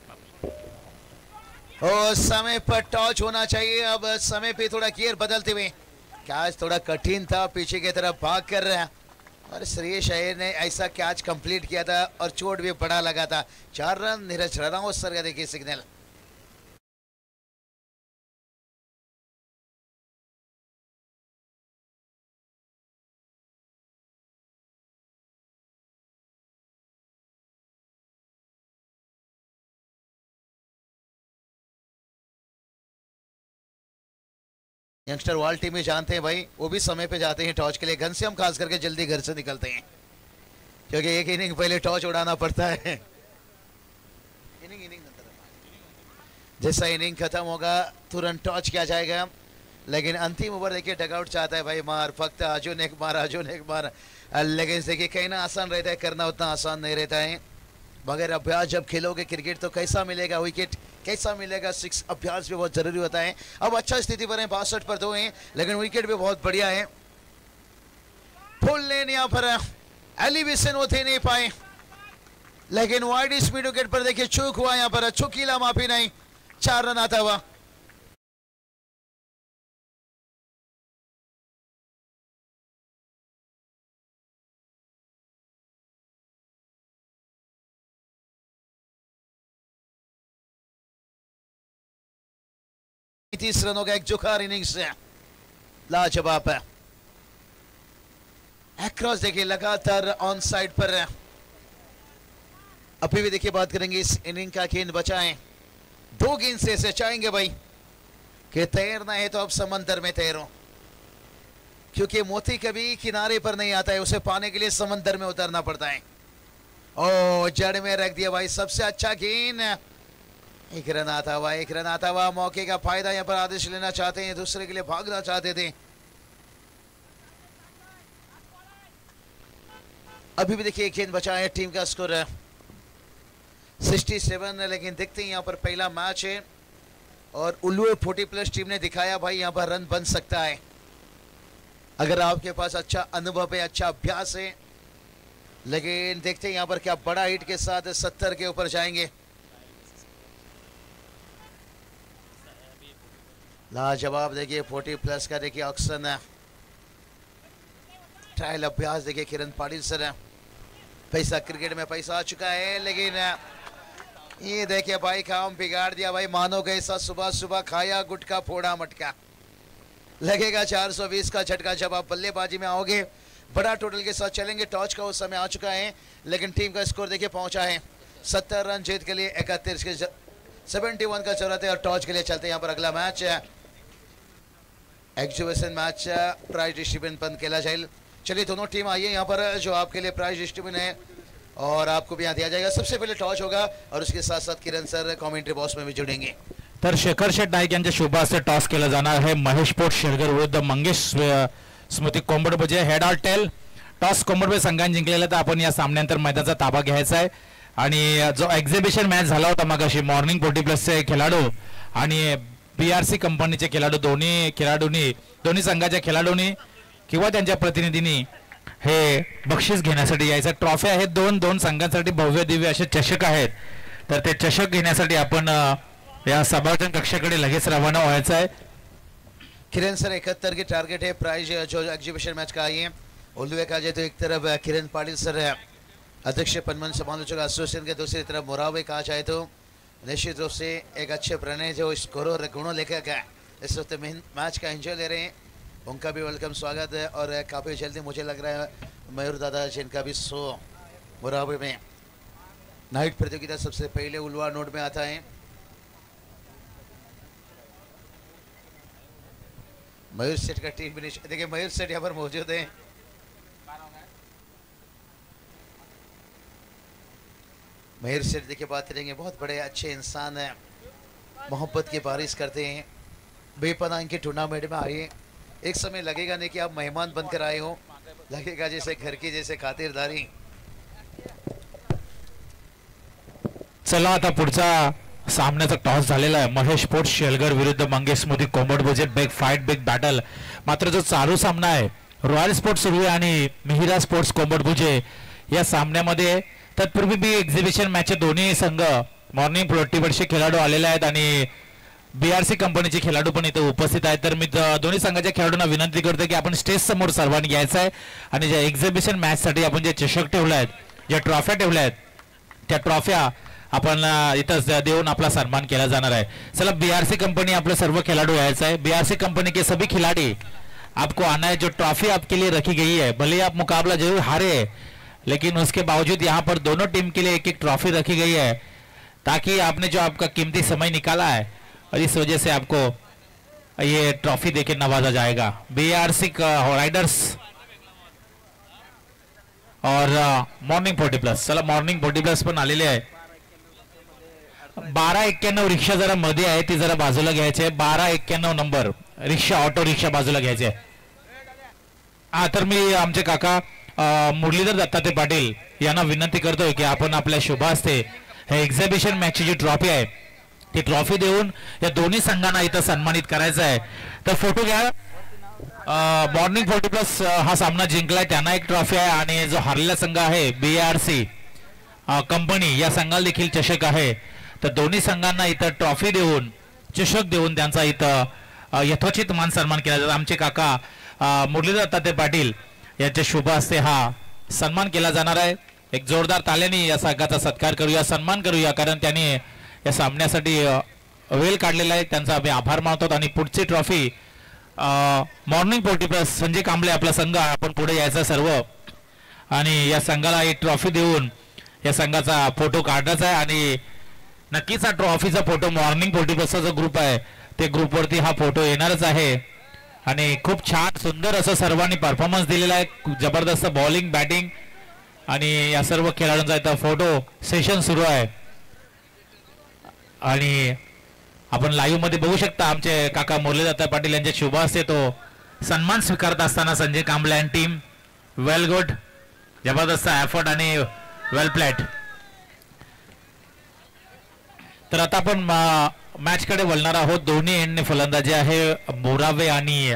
समय पर टॉच होना चाहिए. अब समय पे थोड़ा गियर बदलते हुए कैच थोड़ा कठिन था, पीछे की तरफ भाग कर रहा है और श्रेयस अय्यर ने ऐसा कैच कंप्लीट किया था और चोट भी बड़ा लगा था. 4 रन. नीरज राणा सर का देखिए सिग्नल. यंगस्टर वर्ल्ड टीम में जानते हैं भाई, वो भी समय पे जाते हैं टॉच के लिए. घनश्याम खास करके जल्दी घर से निकलते हैं क्योंकि एक इनिंग पहले टॉच उड़ाना पड़ता है. जैसा इनिंग खत्म होगा तुरंत टॉच किया जाएगा, लेकिन अंतिम ओवर देखिए डगआउट चाहता है भाई मार, फक्त अर्जुन एक मार, लेकिन देखिए कहना आसान रहता है, करना उतना आसान नहीं रहता है। मगर अभ्यास जब खेलोगे क्रिकेट तो कैसा मिलेगा विकेट, कैसा मिलेगा सिक्स, अभ्यास भी बहुत जरूरी होता है। अब अच्छा स्थिति पर है, 62 पर 2 हैं, लेकिन विकेट भी बहुत बढ़िया है। फुल लेन यहाँ पर एलिवेशन होते नहीं पाए, लेकिन वाइड स्पीड विकेट पर देखिए चूक हुआ, यहाँ पर चुकीला माफी नहीं, 4 रन आता हुआ। तीस रनों का एक जुखार इनिंग्स लाजवाब है। एक्रॉस देखिए लगातार ऑन साइड पर, अभी भी देखिए बात करेंगे इस इनिंग का गेंद बचाएं, 2 गेंद से ऐसे चाहेंगे भाई कि तैरना है तो अब समंदर में तैरो, क्योंकि मोती कभी किनारे पर नहीं आता है, उसे पाने के लिए समंदर में उतरना पड़ता है। ओ जड़ में रख दिया भाई, सबसे अच्छा गेंद, 1 रन आता हुआ, मौके का फायदा यहाँ पर आदेश लेना चाहते हैं, दूसरे के लिए भागना चाहते थे। अभी भी देखिए गेंद बचा है, टीम का स्कोर 67, लेकिन देखते हैं यहाँ पर पहला मैच है और उल्लू 40+ टीम ने दिखाया भाई यहाँ पर रन बन सकता है, अगर आपके पास अच्छा अनुभव है, अच्छा अभ्यास है। लेकिन देखते हैं यहाँ पर क्या बड़ा हिट के साथ 70 के ऊपर जाएंगे। लाजवाब देखिए 40+ का देखिए ऑक्शन है, ट्रायल अभ्यास देखिए किरण पाटिल सर है। पैसा क्रिकेट में पैसा आ चुका है, लेकिन ये देखिए भाई काम बिगाड़ दिया भाई, मानो कैसा सुबह सुबह खाया गुटखा फोड़ा मटका, लगेगा 420 का झटका जब आप बल्लेबाजी में आओगे, बड़ा टोटल के साथ चलेंगे। टॉच का उस समय आ चुका है, लेकिन टीम का स्कोर देखिए पहुंचा है 70 रन, जीत के लिए 31 के 71 का जरूरत है और टॉच के लिए चलते हैं। यहाँ पर अगला match exhibition match, prize distribution बंद खेला जाए। चलिए दोनों टीम आइए यहाँ पर, जो आपके लिए प्राइज डिस्ट्रीब्यूशन है और आपको भी यहाँ दिया जाएगा। सबसे पहले टॉस होगा और उसके साथ साथ किरण सर कमेंट्री बॉक्स में भी जुड़ेंगे। तर शेखर शेट नाईक यांच्या शुभ हस्ते टॉस केला जाणार आहे। महेश पोट शेरगर विरुद्ध मंगेश स्मृती कोंबडबुजे, हेड ऑर टेल। टॉस कोंबडबुजे संघाने जिंकलेला, तर आपण या सामन्यानंतर मैदानाचा ताबा घ्यायचा आहे। आणि जो एक्झिबिशन मॅच झाला होता मगाशी, मॉर्निंग 40+चे खेळाडू आणि बीआरसी कंपनीचे खेळाडू, दोन्ही संघाच्या खेळाडूंनी किंवा त्यांच्या प्रतिनिधींनी हे बक्षीस घेण्यासाठी यायचं। ट्रॉफी आहेत, दोन संघांसाठी भव्य दिव्य असे चषक आहेत, तर ते चषक घेण्यासाठी आपण या सभागृह कक्षाकडे लगेच रवाना व्हायचं आहे। किरण सर 71 की टारगेट है प्राइज जो एग्जीबिशन मैच का आई है। उल्लुए का तो एक तरफ किरण पाटिल सर है, अध्यक्ष पनमन समालोचक एसोसिएशन के, दूसरी तरफ मोरावे कहा जाए तो निश्चित रूप से एक अच्छे प्रणय जो स्कोर और गुणों लेकर गए इस वक्त मैच का एंजॉय ले रहे हैं, उनका भी वेलकम स्वागत है। और काफ़ी जल्दी मुझे लग रहा है मयूर दादा जिनका भी शो मोरावे में नाइट प्रतियोगिता सबसे पहले उल्वा नोट में आता है। मयूर सेठ का टीम भी देखिए, मयूर सेठ यहाँ पर मौजूद है। मयूर सेठ देखिए बात करेंगे, बहुत बड़े अच्छे इंसान हैं, मोहब्बत की बारिश करते हैं, बेपनाह इनके टूर्नामेंट में आए। एक समय लगेगा नहीं कि आप मेहमान बनकर आए हो, लगेगा जैसे घर की जैसे खातिरदारी। चला आता पुढचा सामन्याचा टॉस झालेला आहे। महेश पोट शेलगर विरुद्ध मंगेश स्मृती कोंबडबुजे, बिग फाइट बिग बॅटल। मात्र जो चालू सामना आहे रॉयल स्पोर्ट्स सुरू आणि मिहिरा स्पोर्ट्स कोंबडबुजे या सामन्यामध्ये, तत्पूर्वी बी एक्झिबिशन मॅच दोन्ही संघ मॉर्निंग 40+चे खेळाडू आलेले आहेत आणि बीआरसी कंपनीचे खेळाडू पण इथे उपस्थित आहेत। तर मी दोन्ही संघाच्या खेळाडूंना विनंती करतो की आपण स्टेज समोर सर्वांनी यायचं आहे आणि ज्या एक्झिबिशन मॅच साठी आपण जे चषक ठेवले आहेत, ज्या ट्रॉफ्या ठेवल्या आहेत, त्या ट्रॉफ्या आपण इथं देऊन आपला सन्मान केला जाणार आहे। चला बीआरसी कंपनी आपले सर्व खिलाड़ी यायचं आहे। बीआरसी कंपनी के सभी खिलाड़ी आपको आना है। जो ट्रॉफी आपके लिए रखी गई है, भले आप मुकाबला जरूर हारे, लेकिन उसके बावजूद यहाँ पर दोनों टीम के लिए एक एक ट्रॉफी रखी गई है, ताकि आपने जो आपका कीमती समय निकाला है और इस वजह से आपको ये ट्रॉफी देके नवाजा जाएगा। बीआरसी राइडर्स और मॉर्निंग 40+, चला मॉर्निंग 40+ पण आलेले आहे। 1291 रिक्षा जरा मध्ये आहे, ती जरा बाजूला घ्यायची आहे. 1291 नंबर रिक्षा, ऑटो रिक्षा बाजूला घ्यायची आहे. हा, तर मी आमचे काका मुरलीधर दत्तात्रय पाटील यांना विनंती करतोय की आपण आपल्या शुभ हस्ते हे एक्झिबिशन मॅचची जी ट्रॉफी आहे ती ट्रॉफी देऊन या दोन्ही संघांना इथं सन्मानित करायचं आहे. तर फोटो घ्या. मॉर्निंग 40+ हा सामना जिंकलाय, त्यांना एक ट्रॉफी आहे आणि जो हरलेला संघ आहे BARC कंपनी या संघाला देखील चषक आहे. तर दोन्ही संघांना इथं ट्रॉफी देऊन, चषक देऊन त्यांचा इथं यथोचित मान सन्मान केला जातो. आमचे काका मुरलीधर दत्तात्रय पाटील यांच्या शुभ हस्ते हा सन्मान केला जाणार आहे. एक जोरदार ताल्याने या संघाचा सत्कार करूया, सन्मान करूया, कारण त्यांनी या सामन्यासाठी वेळ काढलेला आहे. त्यांचा आम्ही आभार मानतो. आणि पुढची ट्रॉफी मॉर्निंग 40+ संजय कांबळे आपला संघ, आपण पुढे यायचा सर्व आणि या संघाला एक ट्रॉफी देऊन या संघाचा फोटो काढायचा आहे. आणि नक्कीच हा ट्रॉफीचा फोटो मॉर्निंग 40+चा जो ग्रुप आहे ते ग्रुपवरती हा फोटो येणारच आहे. आणि खूप छान सुंदर असं सर्वांनी परफॉर्मन्स दिलेला आहे. जबरदस्त बॉलिंग, बॅटिंग आणि या सर्व खेळाडूंचा इथं फोटो सेशन सुरू आहे. आणि आपण लाईव्ह मध्ये बघू शकता आमचे काका मुरलीधर दत्तात्रय पाटील यांच्या शुभ हस्ते तो सन्मान स्वीकारत असताना Sanjay Kamble and team well good, जबरदस्त एफर्ट आणि वेल प्लेड. तर आता आपण मॅच कडे वळणार आहोत. दोन्ही एंडने फलंदाजी आहे, मोरावे आणि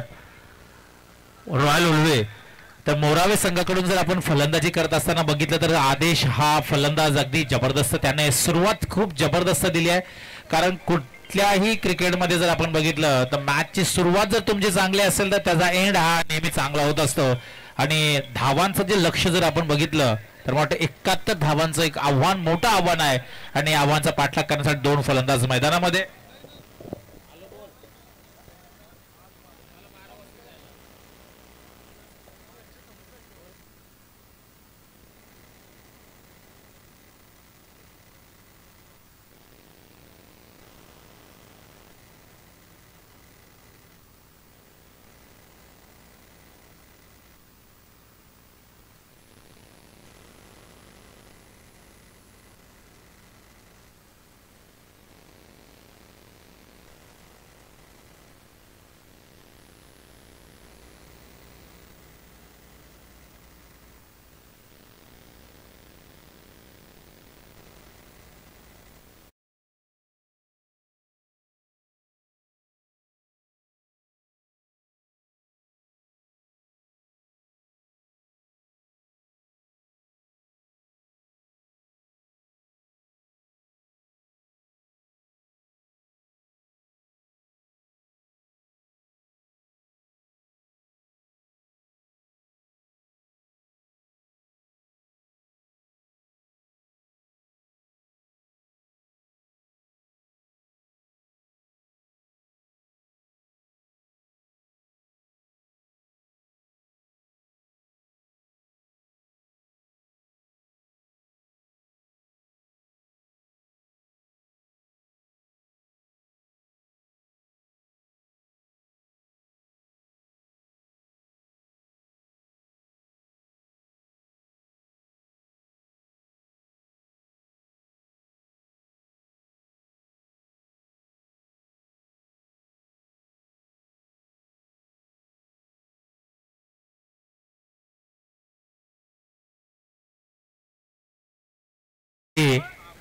रॉयल उल्वे. तर मोरावे संघाकडून जर आपण फलंदाजी करत असताना बघितलं तर आदेश हा फलंदाज अगदी जबरदस्त, त्याने सुरुवात खूप जबरदस्त दिली आहे. कारण कुठल्याही क्रिकेटमध्ये जर आपण बघितलं तर मॅचची सुरुवात जर तुमची चांगली असेल तर त्याचा एंड हा नेहमी चांगला होत असतो. आणि धावांचं जे लक्ष जर आपण बघितलं तर मला वाटतं 71 धावांचं एक आव्हान, मोठं आव्हान आहे. आणि आव्हानाचा पाठलाग करण्यासाठी दोन फलंदाज मैदानामध्ये.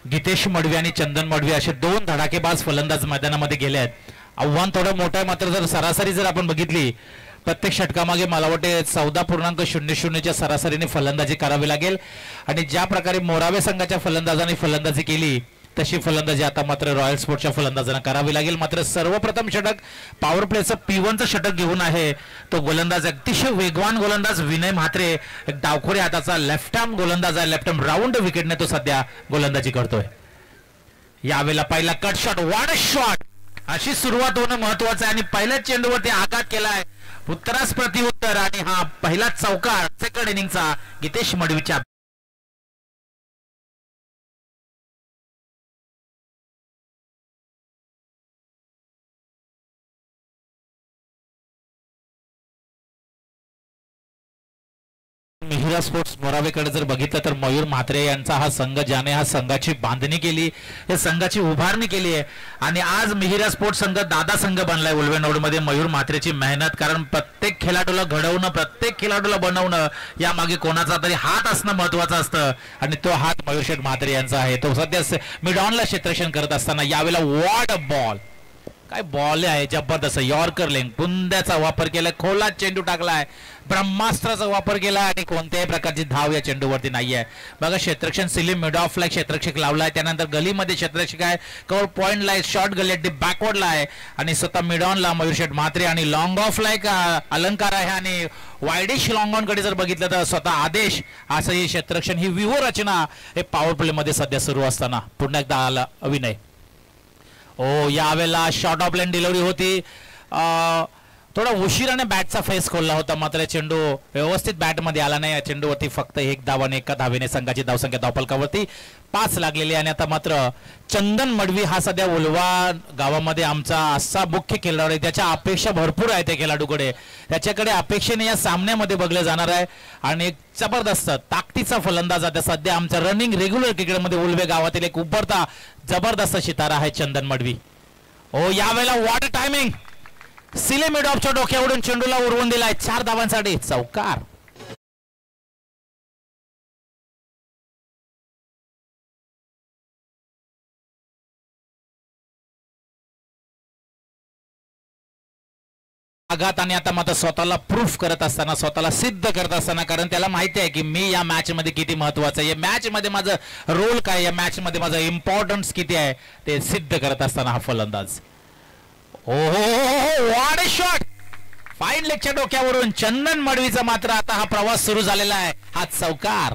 गीतेश मडवी आणि चंदन मडवी असे दोन धडाकेबाज फलंदाज मैदानामध्ये गेले आहेत. आव्हान थोडं मोठं आहे, मात्र जर सरासरी जर आपण बघितली प्रत्येक षटकामागे मला वाटते 14.00च्या सरासरीने फलंदाजी करावी लागेल. आणि ज्या प्रकारे मोरावे संघाच्या फलंदाजांनी फलंदाजी केली तशी फलंदाजी आता मात्र रॉयल स्पोर्ट्सच्या फलंदाजांना करावी लागेल. मात्र सर्वप्रथम षटक पॉवर प्लेचं P1चं षटक घेऊन आहे तो गोलंदाज, अतिशय वेगवान गोलंदाज विनय म्हात्रे, एक डावखोरी हाताचा लेफ्ट आर्म गोलंदाज आहे. लेफ्ट आर्म राऊंड विकेटने तो सध्या गोलंदाजी करतोय. यावेळेला पहिला कट शॉट, वाड शॉट, अशी सुरुवात होणं महत्वाचं आहे. आणि पहिल्याच चेंडूवरती आघात केलाय, उत्तरास प्रत्युत्तर, आणि हा पहिला चौकार सेकंड इनिंगचा गीतेश मडवीच्या मिहिरा स्पोर्ट्स मोरावेकडे जर बघितलं तर मयूर म्हात्रे यांचा हा संघ, ज्याने हा संघाची बांधणी केली, या संघाची उभारणी केली आहे आणि आज मिहिरा स्पोर्ट्स संघ दादा संघ बनलाय उल्वेनोडमध्ये. मयूर म्हात्रेची मेहनत, कारण प्रत्येक खेळाडूला घडवणं, प्रत्येक खेळाडूला बनवणं, यामागे कोणाचा तरी हात असणं महत्वाचं असतं आणि तो हात मयूर शेठ म्हात्रे यांचा आहे. तो सध्या मिड ऑनला क्षेत्ररक्षण करत असताना यावेळेला वॉट अ बॉल, काय बॉल आहे जबरदस्त. यॉर्कर लेग, बुंद्याचा वापर केलाय, खोलात चेंडू टाकलाय, ब्रह्मास्त्राचा वापर केला आणि कोणत्याही प्रकारची धाव या चेंडूवरती नाहीये. बघा क्षेत्ररक्षण सिलीम मिड ऑफला क्षेत्ररक्षक लावलाय, त्यानंतर गलीमध्ये क्षेत्ररक्षक आहे, कव्हर पॉइंटला आहे, शॉर्ट गली अगदी बॅकवर्डला आहे आणि स्वतः मिड ऑनला मयूर शेठ म्हात्रे आणि लॉंग ऑफला एक अलंकार आहे आणि वायडिश लॉंग ऑन कडे जर बघितलं तर स्वतः आदेश. असं हे क्षेत्ररक्षण, ही व्यूहरचना हे पॉवर प्ले मध्ये सध्या सुरू असताना पुन्हा एकदा आला अभिनय. यावेळेला शॉर्ट ऑफ लाईन डिलिव्हरी होती, थोडा उशिराने बॅटचा फेस खोलला होता, मात्र चेंडू व्यवस्थित बॅटमध्ये आला नाही. या चेंडूवरती फक्त एक धाव आणि एका धावेने संघाची धावसंख्या धावफलकावरती 5 लागलेली. आणि आता मात्र चंदन मडवी हा सध्या उलवा गावामध्ये आमचा असा मुख्य खेळाडू आहे, त्याच्या अपेक्षा भरपूर आहे त्या खेळाडूकडे, त्याच्याकडे अपेक्षेने या सामन्यामध्ये बघलं जाणार आहे आणि एक जबरदस्त ताकदीचा फलंदाज आता सध्या आमच्या रनिंग रेग्युलर क्रिकेटमध्ये उलवे गावातील एक उभरता जबरदस्त सितारा आहे चंदन मडवी. यावेळेला वॉट टायमिंग, सिले मिड ऑफच्या डोक्यावरून चेंडूला उडवून दिलाय, 4 धावांसाठी चौकार. आघात आणि आता मात्र स्वतःला प्रूफ करत असताना, स्वतःला सिद्ध करत असताना, कारण त्याला माहिती आहे की मी या मॅच मध्ये किती महत्वाचं आहे, या मॅच मध्ये माझं रोल काय, या मॅच मध्ये माझं इम्पॉर्टन्स किती आहे ते सिद्ध करत असताना हा फलंदाज. व्हॉट अ शॉट, फाईन लेगच्या डोक्यावरून चंदन मडवीचा मात्र आता हा प्रवास सुरू झालेला आहे, हा चौकार.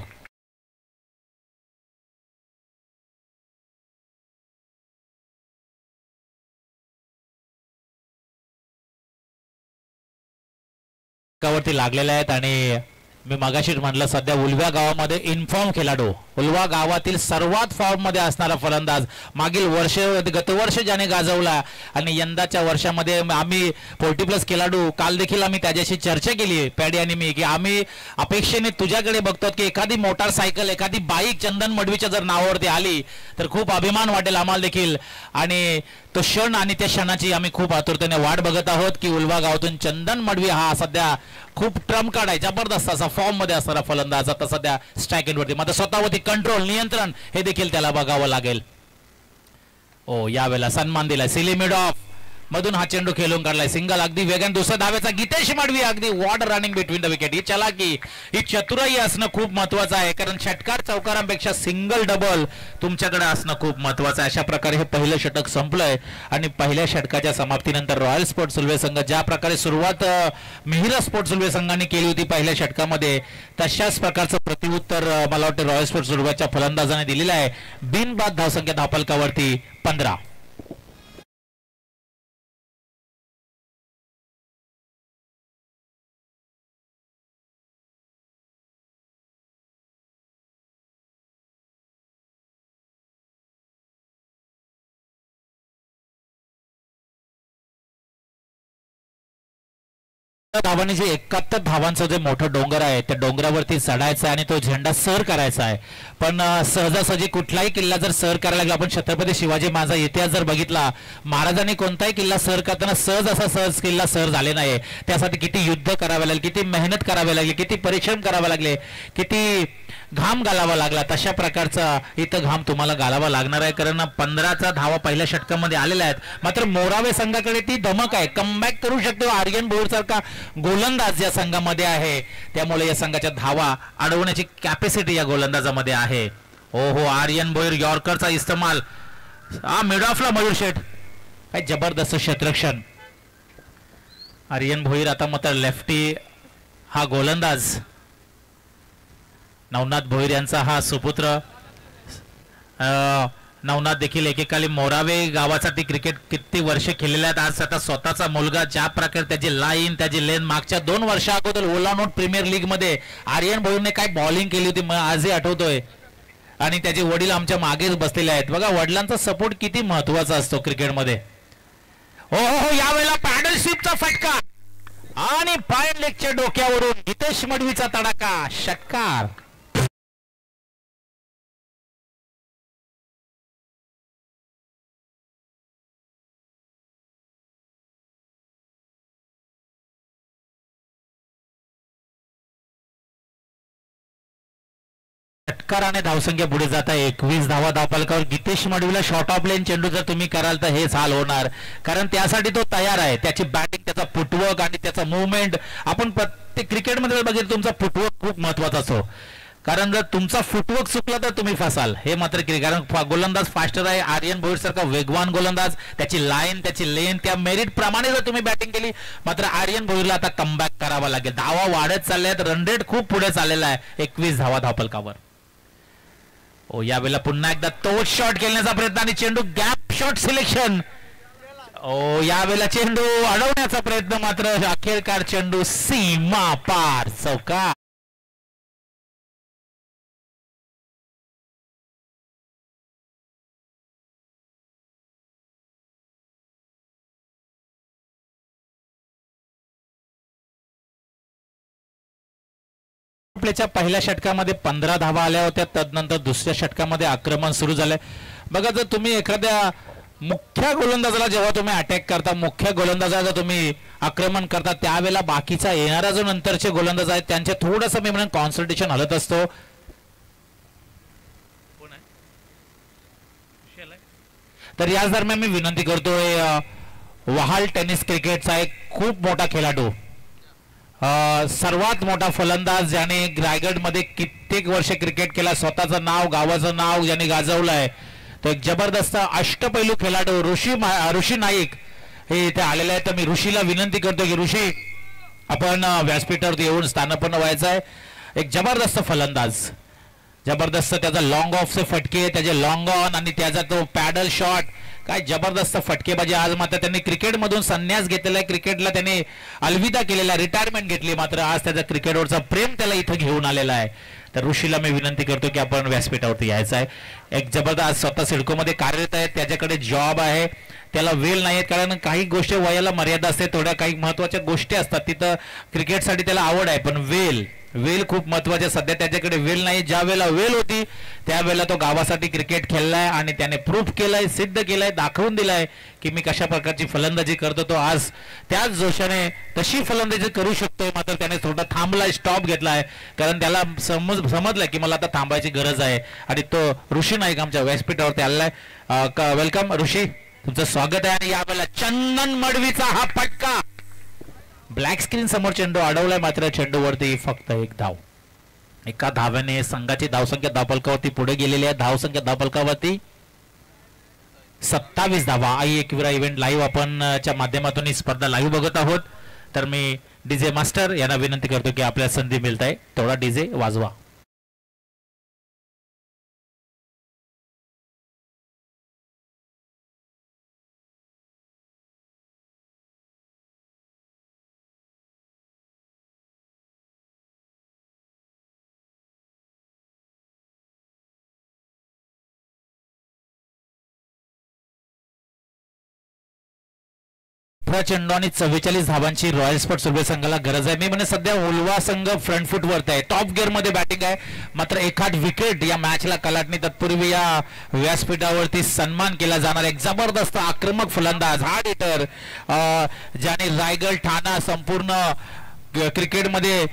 वरती लागलेले आहेत आणि मी मगाशीच म्हटलं सध्या उलव्या गावामध्ये इन्फॉर्म खेळाडू, उलवा गावातील सर्वात फॉर्म मध्ये असणारा फलंदाज, मागील वर्ष गतवर्ष ज्याने गाजवला आणि यंदाच्या वर्षामध्ये आम्ही 40+ खेळाडू, काल देखील आम्ही त्याच्याशी चर्चा केली पॅडी आणि मी, की आम्ही अपेक्षेने तुझ्याकडे बघतो की एखादी मोटारसायकल, एखादी बाईक चंदन मडवीच्या जर नावावरती आली तर खूप अभिमान वाटेल आम्हाला देखील आणि तो क्षण आणि त्या क्षणाची आम्ही खूप आतुरतेने वाट बघत आहोत की उलवा गावातून चंदन मडवी हा सध्या खूप ट्रम्प कार्ड आहे, जबरदस्त असा फॉर्म मध्ये असणारा फलंदाज आता सध्या स्ट्राईक एंडवरती, मात्र स्वतःवरती कंट्रोल, नियंत्रण हे देखील त्याला बघावं लागेल. यावेळेला सन्मान दिलाय, सिली मिड ऑफ मधून हा चेंडू खेळून काढलाय, सिंगल अगदी वेगाने दुसऱ्या धावेचा गीतेश मडवी, अगदी what running between the wicket. ही चलाकी, ही चतुराई असणं खूप महत्वाचं आहे, कारण षटकार चौकारांपेक्षा सिंगल डबल तुमच्याकडे असणं खूप महत्वाचं आहे. अशा प्रकारे हे पहिलं षटक संपलंय आणि पहिल्या षटकाच्या समाप्तीनंतर रॉयल स्पोर्ट्स उल्वे संघ ज्या प्रकारे सुरुवात मिहिरा स्पोर्ट्स उल्वे संघाने केली होती पहिल्या षटकामध्ये, तशाच प्रकारचं प्रत्युत्तर मला वाटतं रॉयल स्पोर्ट्स उल्वेच्या फलंदाजाने दिलेलं आहे. बिनबाद धावसंख्या धावफलकावरती 15. धावांनी जे 71 धावांचं जे मोठं डोंगर आहे त्या डोंगरावरती चढायचं आणि तो झेंडा सर करायचा आहे. पण सहजासहजी कुठलाही किल्ला जर सर करायला लागला, आपण छत्रपती शिवाजी महाराजांचा इतिहास जर बघितला, महाराजांनी कोणताही किल्ला सर करताना सहज किल्ला सर झाले नाही. त्यासाठी किती युद्ध करावे लागले, किती मेहनत करावी लागली, किती परिश्रम करावे लागले, किती घाम घालावा लागला. तशा प्रकारचा इथं घाम तुम्हाला घालावा लागणार आहे, कारण 15चा धावा पहिल्या षटकामध्ये आलेल्या आहेत. मात्र मोरावे संघाकडे ती धमक आहे, कमबॅक करू शकतो आर्यन भोईर सारखा गोलंदाज या संघामध्ये आहे, त्यामुळे या संघाच्या धावा अडवण्याची कॅपॅसिटी या गोलंदाजामध्ये आहे. आर्यन भोईर यॉर्करचा इस्तेमाल, मिड ऑफला मयूर शेठ, काय जबरदस्त क्षेत्ररक्षण. आर्यन भोईर आता मात्र लेफ्टी हा गोलंदाज, नवनाथ भोईर यांचा हा सुपुत्र. नवनाथ देखील एकेकाली मोरावे गावासाठी क्रिकेट किती वर्ष खेळलेले आहेत. आज आता स्वतःचा मुलगा ज्या प्रकारे त्याची लाईन, त्याची लेन मागच्या 2 वर्षा अगोदर ओलानोट प्रीमियर लीग मध्ये आर्यन भोईरने काय बॉलिंग केली होती आजही आठवतोय, आणि त्याचे वडील आमच्या मागेच बसलेले आहेत. बघा वडिलांचा सपोर्ट किती महत्वाचा असतो क्रिकेटमध्ये. यावेळेला पॅडल शिपचा फटका, आणि पायन लेगच्या डोक्यावरून हितेश मडवीचा तडाखा, षटकार. षटकाराने धावसंख्या पुढे जात आहे. 21 धावा धावफलकावर. गीतेश मडवीला शॉर्ट ऑफ लेन चेंडू जर तुम्ही कराल तर हेच हाल होणार, कारण त्यासाठी तो तयार आहे. त्याची बॅटिंग, त्याचा फुटवर्क आणि त्याचा मुवमेंट. आपण प्रत्येक क्रिकेटमध्ये बघितलं तुमचा फुटवर्क खूप महत्वाचा असतो, कारण जर तुमचा फुटवर्क चुकला तर तुम्ही फसाल. हे मात्र कारण गोलंदाज फास्टर आहे. आर्यन भोईर सारखा वेगवान गोलंदाज, त्याची लाईन, त्याची लेन, त्या मेरिट प्रमाणे जर तुम्ही बॅटिंग केली, मात्र आर्यन भोईरला आता कमबॅक करावा लागेल. धावा वाढत चालल्या आहेत, रन रेट खूप पुढे चाललेला आहे. 21 धावा धावफलकावर. ओ यावेळेला पुन्हा एकदा तोच शॉट खेळण्याचा प्रयत्न आणि चेंडू गॅप शॉट सिलेक्शन. ओ यावेळेला चेंडू अडवण्याचा प्रयत्न, मात्र अखेरकार चेंडू सीमा पार, चौकार. पहिल्या षटकामध्ये 15 धावा आल्या होत्या. तदनंतर दुसऱ्या षटकामध्ये आक्रमण सुरू झालंय. बघा, जर तुम्ही एखाद्या मुख्य गोलंदाजाला जेव्हा तुम्ही अटॅक करता, मुख्य गोलंदाजाला तुम्ही आक्रमण करता, त्यावेळेला बाकीचा येणारा जो नंतरचे गोलंदाज आहेत त्यांचे थोडंसं मी म्हणून कॉन्सन्ट्रेशन हलत असतो. तर याच दरम्यान मी विनंती करतोय, वहाल टेनिस क्रिकेटचा एक खूप मोठा खेळाडू, सर्वात मोठा फलंदाज, ज्याने रायगडमध्ये कित्येक वर्ष क्रिकेट केला, स्वतःचं नाव, गावाचं नाव ज्याने गाजवलंय, तो एक जबरदस्त अष्टपैलू खेळाडू ऋषी नाईक हे इथे आलेले आहे. तर मी ऋषीला विनंती करतो की ऋषी, आपण व्यासपीठावरती येऊन स्थानापन्न व्हायचं आहे. एक जबरदस्त फलंदाज, जबरदस्त त्याचा लॉंग ऑफचे फटके, त्याचे लॉंग ऑन आणि त्याचा तो पॅडल शॉट, काय जबरदस्त फटकेबाजी. आज मात्र त्यांनी क्रिकेटमधून संन्यास घेतलेला आहे, क्रिकेटला त्याने अलविदा केलेला, रिटायरमेंट घेतली, मात्र आज त्याचा क्रिकेटवरचा प्रेम त्याला इथं घेऊन आलेला आहे. तर ऋषीला मी विनंती करतो की आपण व्यासपीठावरती यायचं आहे. एक जबरदस्त स्वतः सिडकोमध्ये कार्यरत आहे, त्याच्याकडे जॉब आहे, त्याला वेळ नाही आहे, कारण काही गोष्टी वयाला मर्यादा असते, थोड्या काही महत्वाच्या गोष्टी असतात, तिथं क्रिकेटसाठी त्याला आवड आहे, पण वेळ खूप महत्वाचे. सध्या त्याच्याकडे वेळ नाही. ज्या वेळेला वेळ होती त्यावेळेला तो गावासाठी क्रिकेट खेळलाय आणि त्याने प्रूफ केलाय, सिद्ध केलाय, दाखवून दिलाय की मी कशा प्रकारची फलंदाजी करतो. तो आज त्याच जोशाने तशी फलंदाजी करू शकतोय, मात्र त्याने थोडा थांबलाय, स्टॉप घेतलाय, कारण त्याला समजलं की मला आता थांबायची गरज आहे. आणि तो ऋषी नाईक आमच्या व्यासपीठावरती आलाय. वेलकम ऋषी, तुमचं स्वागत आहे. आणि यावेळेला चंदन मडवीचा हा फटका, ब्लॅक स्क्रीन समोर चेंडू अडवलाय, मात्र चेंडूवरती फक्त एक धाव. एका धाव्याने संघाची धावसंख्या धावफलकावरती पुढे गेलेली आहे. धावसंख्या धावफलकावरती 27 धावा. आई एकविरा इव्हेंट लाईव्ह आपण च्या माध्यमातून ही स्पर्धा लाईव्ह बघत आहोत. तर मी डीजे मास्टर यांना विनंती करतो की आपल्याला संधी मिळत आहे, थोडा डीजे वाजवा. चेंडू आणि 44 धावांची रॉयल स्पोर्ट सुरभे संघाला गरज आहे. मी म्हणजे सध्या उलवा संघ फ्रंट फुट वरती आहे, टॉप गिअर मध्ये बॅटिंग आहे, मात्र एखाद विकेट या मॅचला कलाटणी. तत्पूर्वी या व्यासपीठावरती सन्मान केला जाणार एक जबरदस्त आक्रमक फलंदाज, हार्ड हिटर, ज्याने रायगड, ठाणा संपूर्ण क्रिकेटमध्ये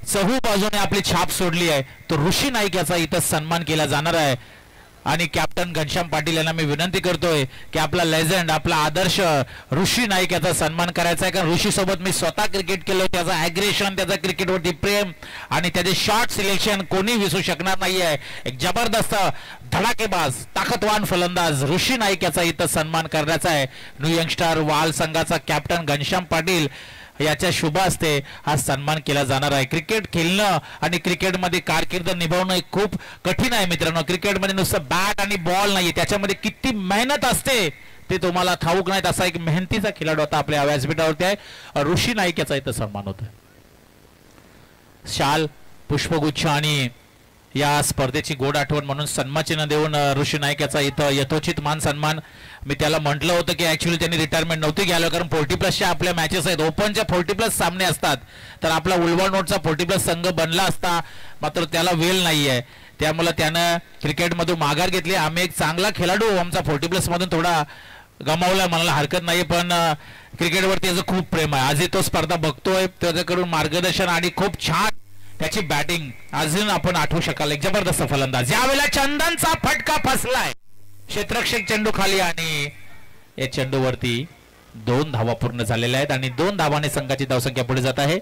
चहू बाजूने आपली छाप सोडली आहे, तो ऋषी नाईक याचा इथं सन्मान केला जाणार आहे. आणि कॅप्टन घनश्याम पाटील यांना मी विनंती करतोय की आपला लेजंड, आपला आदर्श ऋषी नाईक याचा सन्मान करायचा आहे, कारण ऋषी सोबत मी स्वतः क्रिकेट केलं. त्याचा ॲग्रेशन, त्याचा क्रिकेटवरती प्रेम आणि त्याचे शॉट सिलेक्शन कोणी विसरू शकणार नाहीये. एक जबरदस्त धडाकेबाज, ताकदवान फलंदाज ऋषी नाईक याचा इथं सन्मान करण्याचा आहे. न्यू यंगस्टार वाल संघाचा कॅप्टन घनश्याम पाटील याच्या शुभ हस्ते हा सन्मान केला जाणार आहे. क्रिकेट खेळणं आणि क्रिकेटमध्ये कारकीर्द निभावणं खूप कठीण आहे मित्रांनो. क्रिकेटमध्ये नुसतं बॅट आणि बॉल नाही, त्याच्यामध्ये किती मेहनत असते ते तुम्हाला ठाऊक नाहीत. असा एक मेहनतीचा खेळाडू आता आपल्या व्यासपीठावरती आहे. ऋषी नाईक याचा इथं सन्मान होतोय. शाल, पुष्पगुच्छ आणि या स्पर्धेची गोड आठवण म्हणून सन्मानचिन्ह देऊन ऋषी नाईक याचा इथं यथोचित मान सन्मान. मी त्याला म्हटलं होतं की ऍक्च्युली त्यांनी रिटायरमेंट नव्हती घ्यायला, कारण 40+ आपल्या मॅचेस आहेत, ओपनच्या 40+ सामने असतात, तर आपला उलवा नोटचा 40+ संघ बनला असता, मात्र त्याला वेळ नाही आहे. त्यामुळे त्यानं क्रिकेटमधून माघार घेतली. आम्ही एक चांगला खेळाडू आमचा 40+ मधून थोडा गमावला म्हणायला हरकत नाही, पण क्रिकेटवरती याचं खूप प्रेम आहे. आजही तो स्पर्धा बघतोय, त्याच्याकडून मार्गदर्शन आणि खूप छान त्याची बॅटिंग अजून आपण आठवू शकाल. एक जबरदस्त फलंदाज. यावेळेला चंदनचा फटका फसलाय, क्षेत्ररक्षक चेंडू खाली आणि या चेंडूवरती 2 धावा पूर्ण झालेल्या आहेत आणि 2 धावाने संघाची धावसंख्या पुढे जात आहे.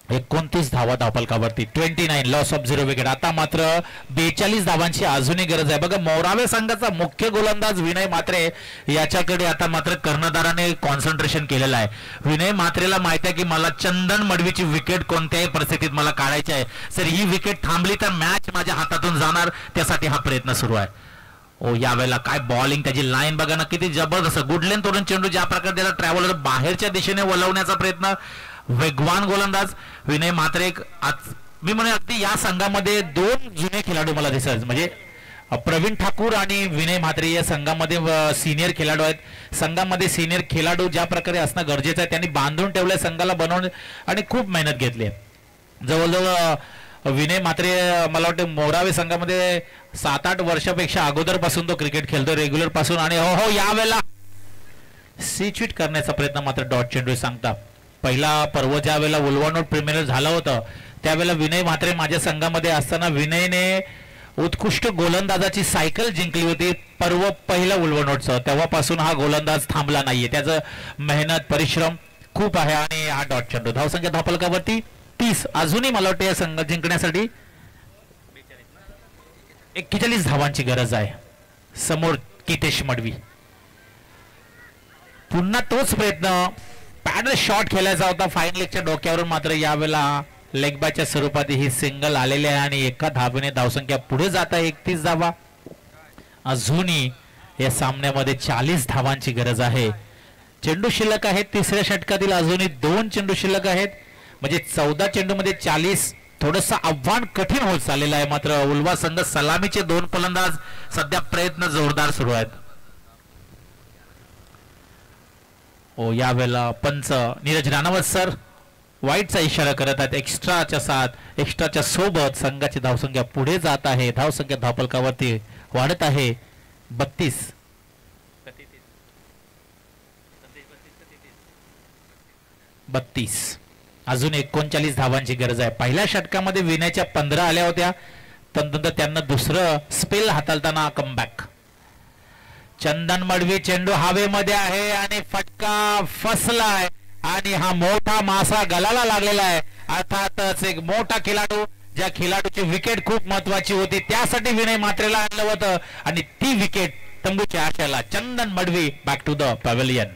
29 धावा धावफलकावरती, 29 लॉस ऑफ 0 विकेट. आता मात्र 42 धावांची अजूनही गरज आहे. बघा मोरावे संघाचा मुख्य गोलंदाज विनय म्हात्रे याच्याकडे आता मात्र कर्णधाराने कॉन्सन्ट्रेशन केलेलं आहे. विनय म्हात्रेला माहिती आहे की मला चंदन मडवीची विकेट कोणत्याही परिस्थितीत मला काढायची आहे. सर ही विकेट थांबली तर मॅच माझ्या हातातून जाणार, त्यासाठी हा प्रयत्न सुरू आहे. ओ यावेळेला काय बॉलिंग, त्याची लाईन बघा ना किती जबरदस्त. गुडलेन तोडून चेंडू ज्या प्रकारे त्याला ट्रॅव्हलर बाहेरच्या दिशेने वळवण्याचा प्रयत्न. वेगवान गोलंदाज विनय म्हात्रे. मी म्हणे अगदी या संघामध्ये 2 जुने खेळाडू मला दिसत, म्हणजे प्रवीण ठाकूर आणि विनय म्हात्रे या संघामध्ये सिनियर खेळाडू आहेत. संघामध्ये सिनियर खेळाडू ज्या प्रकारे असणं गरजेचं आहे, त्यांनी बांधून ठेवलंय संघाला बनवून आणि खूप मेहनत घेतली आहे. जवळजवळ विनय म्हात्रे मला वाटतं मोरावे संघामध्ये 7-8 वर्षापेक्षा अगोदरपासून तो क्रिकेट खेळतो रेग्युलर पासून. आणि हो यावेळेला सीचीट करण्याचा प्रयत्न मात्र डॉट चेंडू सांगता. पहिला पर्व ज्या वेळेला उलवानोट प्रीमियर झालं होतं त्यावेळेला विनय म्हात्रे माझ्या संघामध्ये असताना विनयने उत्कृष्ट गोलंदाजाची सायकल जिंकली होती पर्व पहिला उलवानोटचं. तेव्हापासून हा गोलंदाज थांबला नाहीये, त्याचं मेहनत परिश्रम खूप आहे. आणि हा डॉट चेंडू. धावसंख्या धावफलकावरती 30. अजूनही मला वाटतं या संघ जिंकण्यासाठी 41 धावांची गरज आहे. समोर कितेश मडवी. पुन्हा तोच प्रयत्न, पॅडल शॉट खेळायचा होता फाईन लेगच्या डोक्यावरून, मात्र यावेळेला लेग बायच्या स्वरूपात ही सिंगल आलेली आहे आणि एका धावेने धावसंख्या पुढे जात आहे. 31 धावा. अजूनही या सामन्यामध्ये 40 धावांची गरज आहे. चेंडू शिल्लक आहेत तिसऱ्या षटकातील, अजूनही 2 चेंडू शिल्लक आहेत, म्हणजे 14 चेंडूमध्ये 40. थोडंसं आव्हान कठीण होत चाललेलं आहे. मात्र उल्वा संघ सलामीचे 2 फलंदाज सध्या प्रयत्न जोरदार सुरू आहेत. ओ यावेळेला पंच नीरज राणावत सर वाईटचा इशारा करत आहेत. एक्स्ट्राच्या सोबत संघाची धावसंख्या पुढे जात आहे. धावसंख्या धावफलकावरती वाढत आहे. 32. अजून 39 धावांची गरज आहे. पहिल्या षटकामध्ये विनयच्या 15 आल्या होत्या, तदनंतर त्यांना दुसरं स्पेल हाताळताना कमबॅक. चंदन मडवी चेंडू हवेमध्ये आहे आणि फटका फसलाय आणि हा मोठा मासा गलाला लागलेला आहे. अर्थातच एक मोठा खेळाडू, ज्या खेळाडूची विकेट खूप महत्वाची होती, त्यासाठी विनय म्हात्रेला आणलं होतं आणि ती विकेट तंबूच्या आशेला. Chandan Madvi back to the pavilion.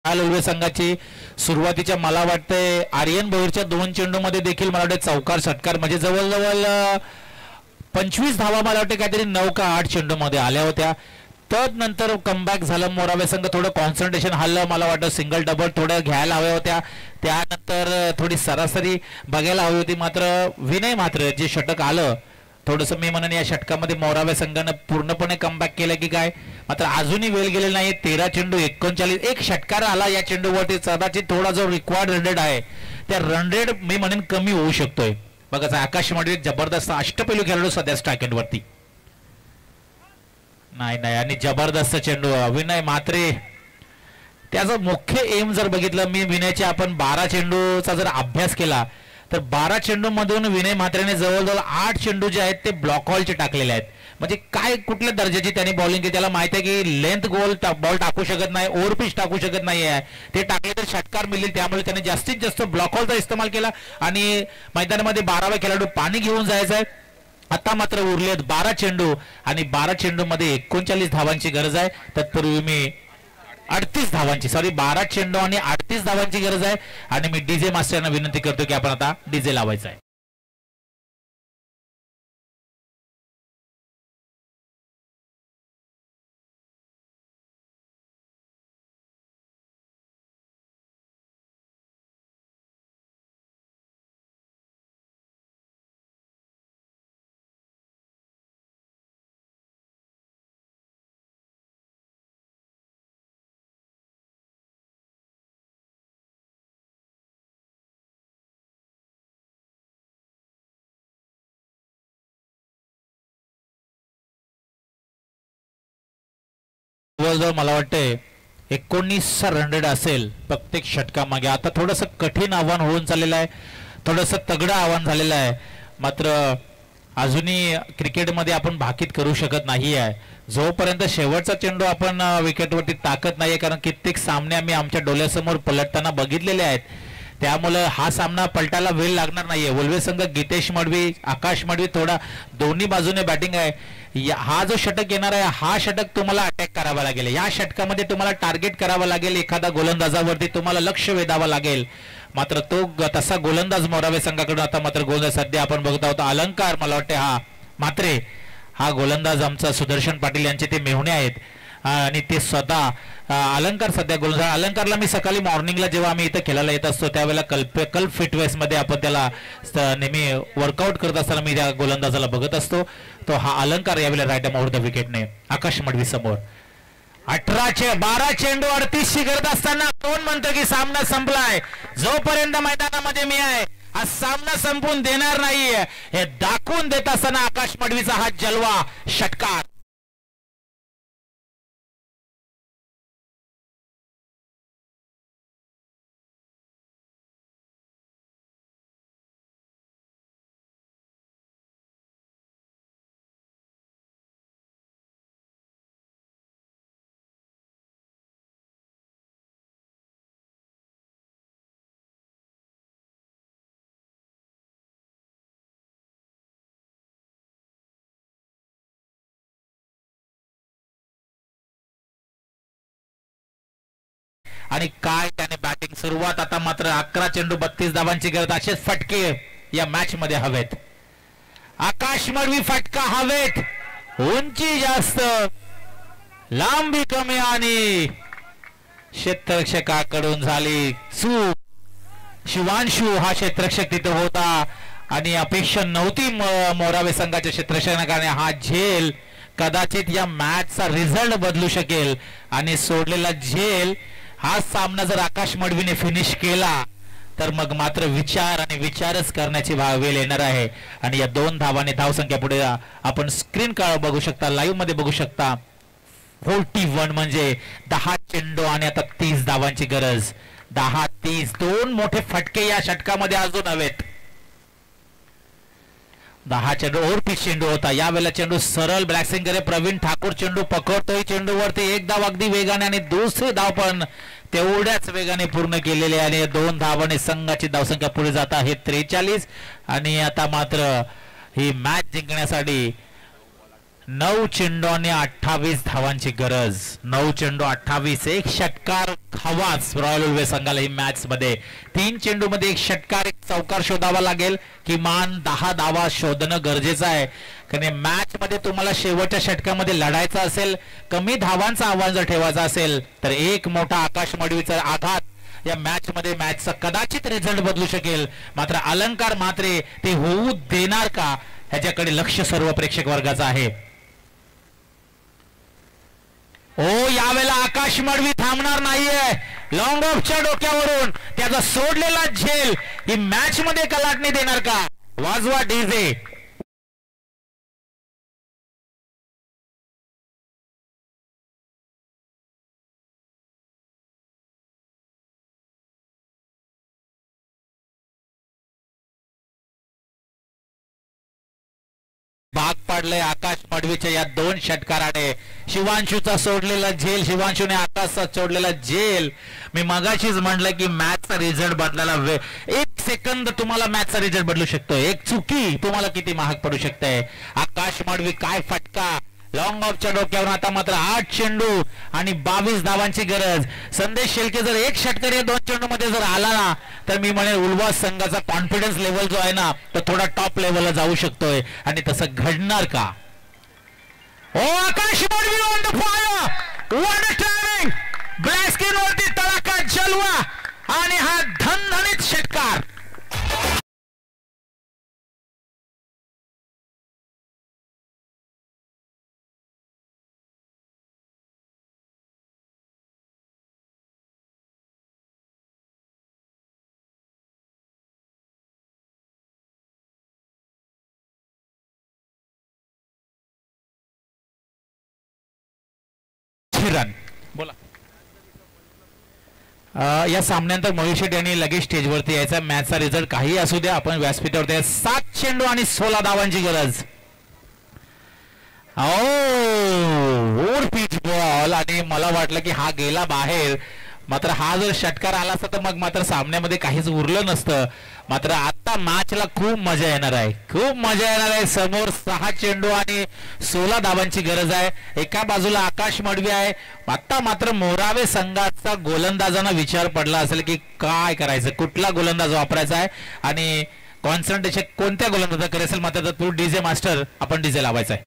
Ulwe संघाची सुरुवातीच्या मला वाटतंय आर्यन भोईरच्या 2 चेंडूमध्ये देखील मला वाटतं चौकार षटकार, म्हणजे जवळजवळ 25 धावा मला वाटतं काहीतरी 9 का 8 चेंडूमध्ये आल्या होत्या. तदनंतर कमबॅक झालं. मोरावे संघ थोडं कॉन्सन्ट्रेशन हल्लं, मला वाटतं सिंगल डबल थोड्या घ्यायला हव्या होत्या, त्यानंतर थोडी सरासरी बघायला हवी होती. मात्र विनय मात्र जे षटक आलं, थोडंसं मी म्हणून या षटकामध्ये मोरावे संघानं पूर्णपणे कमबॅक केलं की काय, मात्र अजूनही वेळ गेलेला नाही. 13 चेंडू 39. एक षटकार आला या चेंडूवरती, कदाचित थोडा जो रिक्वायर्ड रन रेट आहे त्या रन रेट मी म्हणेन कमी होऊ शकतोय. बघा आकाश मडवी जबरदस्त अष्टपैलू खेळाडू सध्या स्ट्राइक वरती नाही आणि जबरदस्त चेंडू. विनय म्हात्रे त्याचं मुख्य एम जर बघितलं मी विनयच्या, आपण 12 चेंडूचा जर अभ्यास केला तर 12 चेंडू मधून विनय म्हात्रेने जवळजवळ 8 चेंडू जे आहेत ते ब्लॉक हॉलचे टाकलेले आहेत. म्हणजे काय कुठल्या दर्जाची त्यांनी बॉलिंग केली, त्याला माहिती आहे की लेंथ बॉल टाकू शकत नाही, ओव्हर पिच टाकू शकत नाही आहे, ते टाकले तर षटकार मिळेल, त्यामुळे त्याने जास्तीत जास्त ब्लॉक हॉलचा इस्तेमाल केला आणि मैदानामध्ये 12वा खेळाडू पाणी घेऊन जायचा आहे. आता मात्र उरलेत 12 चेंडू आणि 12 चेंडू मध्ये 39 धावांची गरज आहे. तत्पूर्वी मी 38 धावांची, सॉरी 12 चेंडू आणि 38 धावांची गरज आहे. आणि मी डीजे मास्टरना विनंती करतो की आपण आता डीजे लावायचा आहे. मला वाटतंय 19 रन असेल प्रत्येक षटकामागे. आता थोडंसं कठीण आव्हान होऊन चाललेलं आहे, थोडंसं तगडं आव्हान झालेलं आहे. मात्र अजूनही क्रिकेटमध्ये आपण भाकीत करू शकत नाही आहे जोपर्यंत शेवटचा चेंडू आपण विकेटवरती टाकत नाहीये. कारण कित्येक सामने आम्ही आमच्या डोळ्यासमोर पलटताना बघितलेले आहेत. त्यामुळे हा सामना पलटायला वेळ लागणार नाहीये. वल्वे संघ गितेश मडवी, आकाश मडवी थोडा दोन्ही बाजूने बॅटिंग आहे. हा जो षटक येणार आहे हा षटक तुम्हाला अटॅक करावा लागेल. या षटकामध्ये तुम्हाला टार्गेट करावा लागेल, एखादा गोलंदाजावरती तुम्हाला लक्ष वेधावं लागेल. मात्र तो तसा गोलंदाज मोरावे संघाकडून आता मात्र गोलंदाज सध्या आपण बघत आहोत अलंकार. मला वाटते हा गोलंदाज आमचा सुदर्शन पाटील यांचे ते मेहुणे आहेत आणि ते स्वतः अलंकार सध्या गोलंदाज. अलंकारला मी सकाळी मॉर्निंगला जेव्हा आम्ही इथं खेळायला येत असतो त्यावेळेला कल्प फिटनेस मध्ये आपण त्याला नेहमी वर्कआउट करत असताना मी त्या गोलंदाजाला बघत असतो. तो हा अलंकार यावेळेला राईट ओव्हर द विकेटने आकाश मडवी समोर. 12 चेंडू 38 करत असताना कोण म्हणतो की सामना संपलाय. जोपर्यंत मैदानामध्ये मी आहे हा सामना संपून देणार नाहीये हे दाखवून देत असताना आकाश मडवीचा हा जलवा षटकार. आणि काय त्याने बॅटिंग सुरुवात. आता मात्र 11 चेंडू 32 धावांची गरज. असेच फटके या मॅच मध्ये हवेत. आकाश मडवी फटका हवेत, उंची जास्त लांबी कमी आणि क्षेत्ररक्षकाकडून झाली चूक. शिवांशू हा क्षेत्ररक्षक तिथे होता आणि अपेक्षा नव्हती मोरावे संघाच्या क्षेत्ररक्षकाने हा झेल कदाचित या मॅचचा रिझल्ट बदलू शकेल. आणि सोडलेला झेल हा सामना जर आकाश मडवीने फिनिश केला तर मग मात्र विचारच करण्याची वेळ येणार आहे. आणि या 2 धावाने धावसंख्या पुढे आपण स्क्रीन काळ बघू शकता, लाईव्ह मध्ये बघू शकता. 41 म्हणजे 10 चेंडू आणि आता 30 धावांची गरज. 10-30 2 मोठे फटके या षटकामध्ये अजून हवेत. 10 चेंडू और 30 चेंडू होता. यावेळेला चेंडू सरळ ब्लॅक्सिंग करे प्रवीण ठाकूर चेंडू पकडतोय चेंडूवरती. एक धाव अगदी वेगाने आणि दुसरी धाव पण तेवढ्याच वेगाने पूर्ण केलेले आणि 2 धावाने संघाची धावसंख्या पुढे जात आहे 43. आणि आता मात्र ही मॅच जिंकण्यासाठी 9 चेंडू आणि 28 धावांची गरज. 9 चेंडू 28 एक षटकार हवाच रॉयल वल्वे संघाला ही मॅच मध्ये. 3 चेंडू मध्ये एक षटकार एक चौकार शोधावा लागेल. किमान 10 धावा शोधणं गरजेचं आहे. कारण मॅच मध्ये तुम्हाला शेवटच्या षटकामध्ये लढायचं असेल, कमी धावांचा आव्हान जर ठेवायचा असेल तर एक मोठा आकाश मडवीचा आघात या मॅच मध्ये मॅचचा कदाचित रिझल्ट बदलू शकेल. मात्र अलंकार मात्र ते होऊ देणार का ह्याच्याकडे लक्ष सर्व प्रेक्षक वर्गाचं आहे. यावेळेला आकाश मडवी थांबणार नाहीये. लॉंग ऑफच्या डोक्यावरून त्याचा सोडलेला झेल ही मॅच मध्ये कलाटणी देणार का. वाजवा डीजे. भाग पाडले आकाश मडवीच्या या 2 षटकाराने. शिवांशूचा सोडलेला झेल, शिवांशूने आकाशचा सोडलेला झेल. मी मगाशीच म्हटलं की मॅचचा रिझल्ट बदलायला 1 सेकंद तुम्हाला मॅचचा रिझल्ट बदलू शकतो. एक चुकी तुम्हाला किती महाग पडू शकते. आकाश मडवी काय फटका लॉंग ऑफच्या डोक्यावर आता मात्र 8 चेंडू आणि 22 धावांची गरज. संदेश शेळके जर एक षटकर या 2 चेंडू मध्ये जर आला ना तर मी म्हणेन उल्हास संघाचा कॉन्फिडन्स लेवल जो आहे ना तो थोडा टॉप लेवलला जाऊ शकतोय. आणि तसं घडणार का? Oh Akash Madvi on the fire, what a timing, black screen वरती तडाखा जलवा आणि हा धनधनीत षटकार. रन बोला. या सामन्यानंतर मोहित शेट्टी यांनी लगेच स्टेजवरती यायचा. मॅचचा रिझल्ट काही असू द्या, आपण व्यासपीठावरती 7 चेंडू आणि 16 धावांची गरज. ओव्हर पिच बॉल आणि मला वाटलं की हा गेला बाहेर. मात्र हा जर षटकार आला असता तर मग मात्र सामन्यामध्ये काहीच उरलं नसतं. मात्र आता मॅचला खूप मजा येणार आहे, खूप मजा येणार आहे. समोर 6 चेंडू आणि 16 धावांची गरज आहे. एका बाजूला आकाश मडवी आहे. आता मात्र मोरावे संघाचा गोलंदाजांना विचार पडला असेल की काय करायचं, कुठला गोलंदाज वापरायचा आहे आणि कॉन्सन्ट्रेशन कोणत्या गोलंदाजाकडे असेल. मात्र तू डीजे मास्टर, आपण डीजे लावायचा आहे.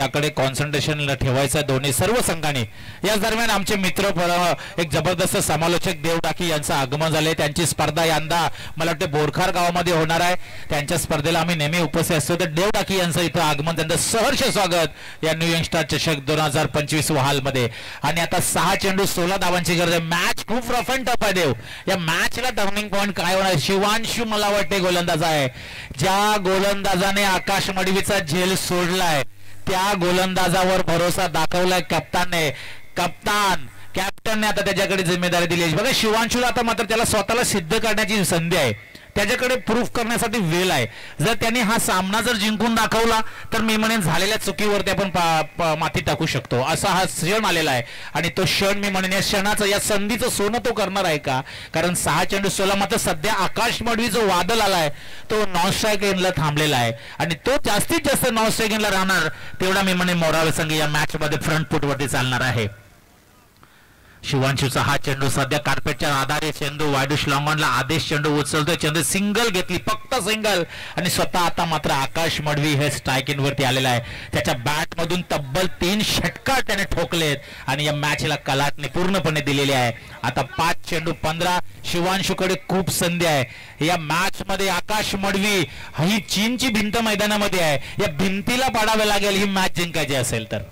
त्याकडे कॉन्सन्ट्रेशन ठेवायचं दोन्ही सर्व संघाने. याच दरम्यान आमचे मित्र एक जबरदस्त समालोचक देव टाकी यांचं आगमन झाले. त्यांची स्पर्धा यंदा मला वाटतं बोरखार गावामध्ये होणार आहे. त्यांच्या स्पर्धेला आम्ही नेहमी उपस्थित असतो. तर देव टाकी यांचं इथं आगमन, त्यांचं सहर्ष स्वागत या न्यू यंगस्टार चषक 2025 वहालमध्ये. आणि आता 6 चेंडू 16 धावांची गरज आहे. मॅच खूप रफ अँड टफ आहे देव. या मॅचला टर्निंग पॉईंट काय होणार? शिवांशू मला वाटते गोलंदाज आहे. ज्या गोलंदाजाने आकाश मडवीचा झेल सोडलाय त्या गोलंदाजावर भरोसा दाखवलाय कप्तानने. कॅप्टनने आता त्याच्याकडे जिम्मेदारी दिली आहे. बघा शिवांशूला आता मात्र त्याला स्वतःला सिद्ध करण्याची संधी आहे. त्याच्याकडे प्रूफ करण्यासाठी वेळ आहे. जर त्याने हा सामना जर जिंकून दाखवला तर मी म्हणेन झालेल्या चुकीवरती आपण माती टाकू शकतो. असा हा क्षण आलेला आहे आणि तो क्षण मी म्हणेन या क्षणाचं, या संधीचं सोनं तो करणार आहे का? कारण 6 चेंडू 16 मात्र सध्या आकाश मडवी जो वादळ आलाय तो नॉन स्ट्राईक एंडला थांबलेला आहे आणि तो जास्तीत जास्त नॉन स्ट्राईक एंडला राहणार तेवढा मी म्हणेन मोरावे संघ या मॅच मध्ये फ्रंट फुटवरती चालणार आहे. शिवांशूचा हा चेंडू सध्या कार्पेटच्या आधारे चेंडू वायडूश लॉंगॉनला आदेश चेंडू उचलतोय. चेंडू सिंगल घेतली, फक्त सिंगल. आणि स्वतः आता मात्र आकाश मडवी हे स्ट्राईक इन वरती आलेला आहे. त्याच्या बॅट मधून तब्बल 3 षटकार त्याने ठोकलेत आणि या मॅचला कलाटने पूर्णपणे दिलेली आहे. आता 5 चेंडू 15. शिवांशूकडे खूप संधी आहे या मॅच मध्ये. आकाश मडवी ही चीनची भिंत मैदानामध्ये आहे, या भिंतीला पाडावे लागेल ही मॅच जिंकायची असेल तर.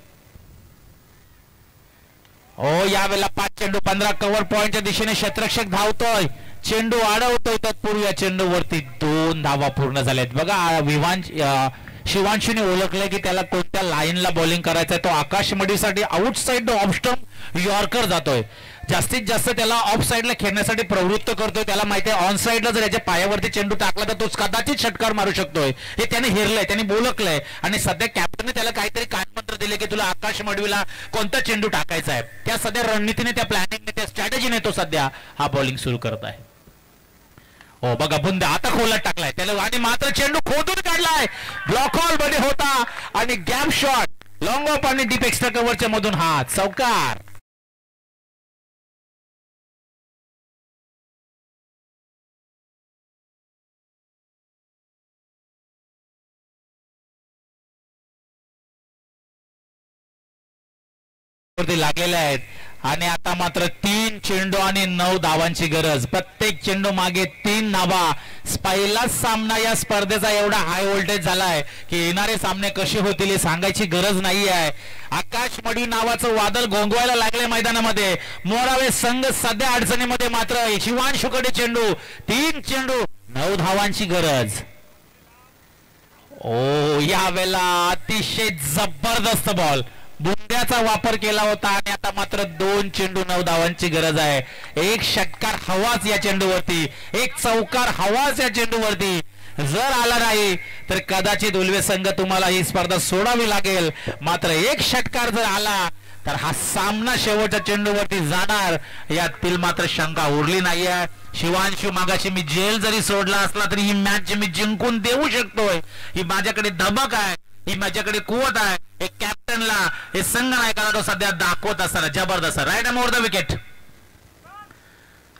यावेळेला 5 चेंडू 15. कव्हर पॉइंटच्या दिशेने क्षेत्ररक्षक धावतोय, चेंडू अडवतोय. तत्पूर्वी या चेंडूवरती 2 धावा पूर्ण झाल्यात. बघा शिवांशूने ओळखलंय की त्याला कोणत्या लाईनला बॉलिंग करायचंय. तो आकाश मडवीसाठी आउटसाइड ऑफ स्टंप यॉर्कर जातोय. जास्तीत जास्त त्याला ऑफ साईडला खेळण्यासाठी प्रवृत्त करतोय. त्याला माहिती आहे ऑन साईडला जर याच्या पायावरती चेंडू टाकला तर तो कदाचित षटकार मारू शकतोय. हे त्याने हेरलंय, त्याने बोलकलंय आणि सध्या कॅप्टनने त्याला काहीतरी कानमंत्र दिले की तुला आकाश मडवीला कोणता चेंडू टाकायचा आहे. त्या सध्या रणनीतीने, त्या प्लॅनिंगने, त्या स्ट्रॅटेजीने तो सध्या हा बॉलिंग सुरू करत आहे. हो बघा बुंद आता खोलत टाकलाय त्याला आणि मात्र चेंडू खोदून काढलाय. ब्लॉक हॉल मध्ये होता आणि गॅप शॉट लॉंग ऑफ आणि डीप एक्स्ट्रा कव्हरच्या मधून हा चौकार. लागलेले आहेत आणि आता मात्र 3 चेंडू आणि 9 धावांची गरज. प्रत्येक चेंडू मागे 3 धावा. पहिलाच सामना या स्पर्धेचा एवढा हाय व्होल्टेज झालाय की येणारे सामने कसे होतील हे सांगायची गरज नाही आहे. आकाश मडवी नावाचं वादळ घोंगवायला लागले मैदानामध्ये. मोरावे संघ सध्या अडचणीमध्ये. मात्र शिवांशूकडे चेंडू. 3 चेंडू 9 धावांची गरज. ओ यावेळेला अतिशय जबरदस्त बॉल बुंद्याचा वापर केला होता आणि आता मात्र 2 चेंडू 9 धावांची गरज आहे. एक षटकार हवाच या चेंडूवरती. एक चौकार हवाच या चेंडूवरती. जर आला नाही तर कदाचित उल्वे संघ तुम्हाला ही स्पर्धा सोडावी लागेल. मात्र एक षटकार जर आला तर हा सामना शेवटच्या चेंडूवरती जाणार यातील मात्र शंका उरली नाहीये. शिवांशू मागाशी मी जेल जरी सोडला असला तरी ही मॅच मी जिंकून देऊ शकतोय. ही माझ्याकडे धमक आहे. ही माझ्याकडे कुवत आहे. एक कॅप्टनला हे संघ नायकाला तो सध्या दाखवत असताना जबरदस्त राईट मोर द विकेट.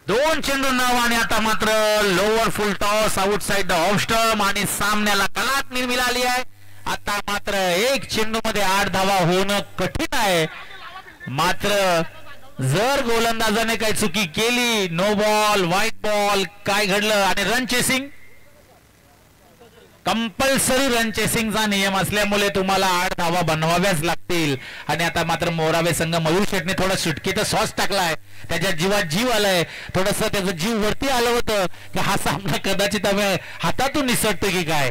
2 चेंडू 9 आणि आता मात्र lower full toss out side the off stump आणि सामन्याला कलाटणी मिळाली आहे. आता मात्र 1 चेंडू मध्ये 8 धावा होणं कठीण आहे. मात्र जर गोलंदाजाने काही चुकी केली, नो बॉल व्हाईट बॉल, काय घडलं आणि रन चेसिंग कंपल्सरी रन चेसिंगचा नियम असल्यामुळे तुम्हाला 8 धावा बनवाव्याच लागतील. आणि आता मात्र मोरावे संघ मयूर शेटने थोडा सुटकीचा सॉस टाकलाय. त्याच्या जीवात जीव आलाय. थोडस त्याचं जीव वरती आलं होतं की हा सामना कदाचित आम्ही हातातून निसटतो की काय.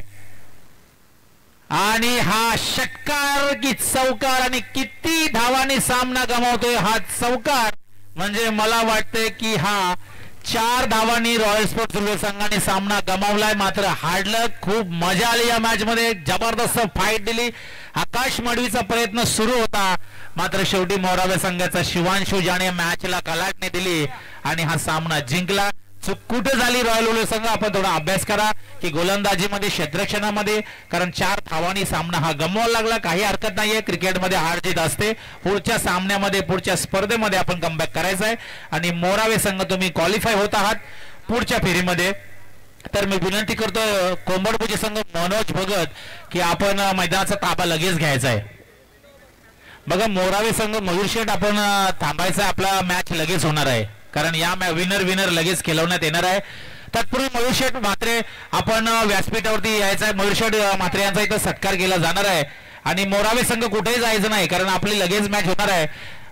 आणि हा षटकार की चौकार आणि किती धावांनी सामना गमावतोय हा चौकार. म्हणजे मला वाटतंय की हा 4 धावांनी रॉयल स्पोर्ट्स उल्वे संघाने सामना गमावलाय. मात्र हाडलं. खूप मजा आली या मॅच मध्ये. जबरदस्त फाईट दिली. आकाश मडवीचा प्रयत्न सुरू होता. मात्र शेवटी मोरावे संघाचा शिवांशू ज्याने मॅचला कलाटणी दिली आणि हा सामना जिंकला. चूक कुठे झाली रॉयल उल्वे संघ आपण थोडा अभ्यास करा की गोलंदाजीमध्ये क्षेत्ररक्षणामध्ये. कारण 4 धावांनी सामना हा गमवायला लागला. काही हरकत नाहीये. क्रिकेटमध्ये हार जीत असते. पुढच्या सामन्यामध्ये पुढच्या स्पर्धेमध्ये आपण कमबॅक करायचं आहे. आणि मोरावे संघ तुम्ही क्वालिफाय होत आहात पुढच्या फेरीमध्ये. तर मी विनंती करतो कोंबडपूजे संघ मनोज भगत की आपण मैदानाचा ताबा लगेच घ्यायचा आहे. बघा मोरावे संघ मयूर शेठ आपण थांबायचं. आपला मॅच लगेच होणार आहे कारण या विनर लगेच खेळवण्यात येणार आहे. तत्पूर्वी मयूर शेठ म्हात्रे आपण व्यासपीठावरती यायचं आहे. मयूर शेठ म्हात्रे यांचा इथं सत्कार केला जाणार आहे. आणि मोरावे संघ कुठेही जायचं नाही कारण आपली लगेच मॅच होणार आहे.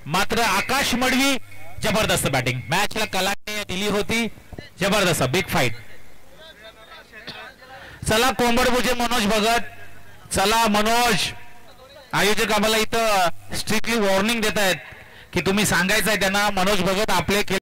मात्र आकाश मडवी जबरदस्त बॅटिंग. मॅचला कलाटणी दिली होती. जबरदस्त बिग फाईट. चला कोंबडपूजे मनोज भगत. चला मनोज. आयोजक आम्हाला इथं स्ट्रिक्टली वॉर्निंग देत आहेत की तुम्ही सांगायचं आहे त्यांना मनोज भगत आपले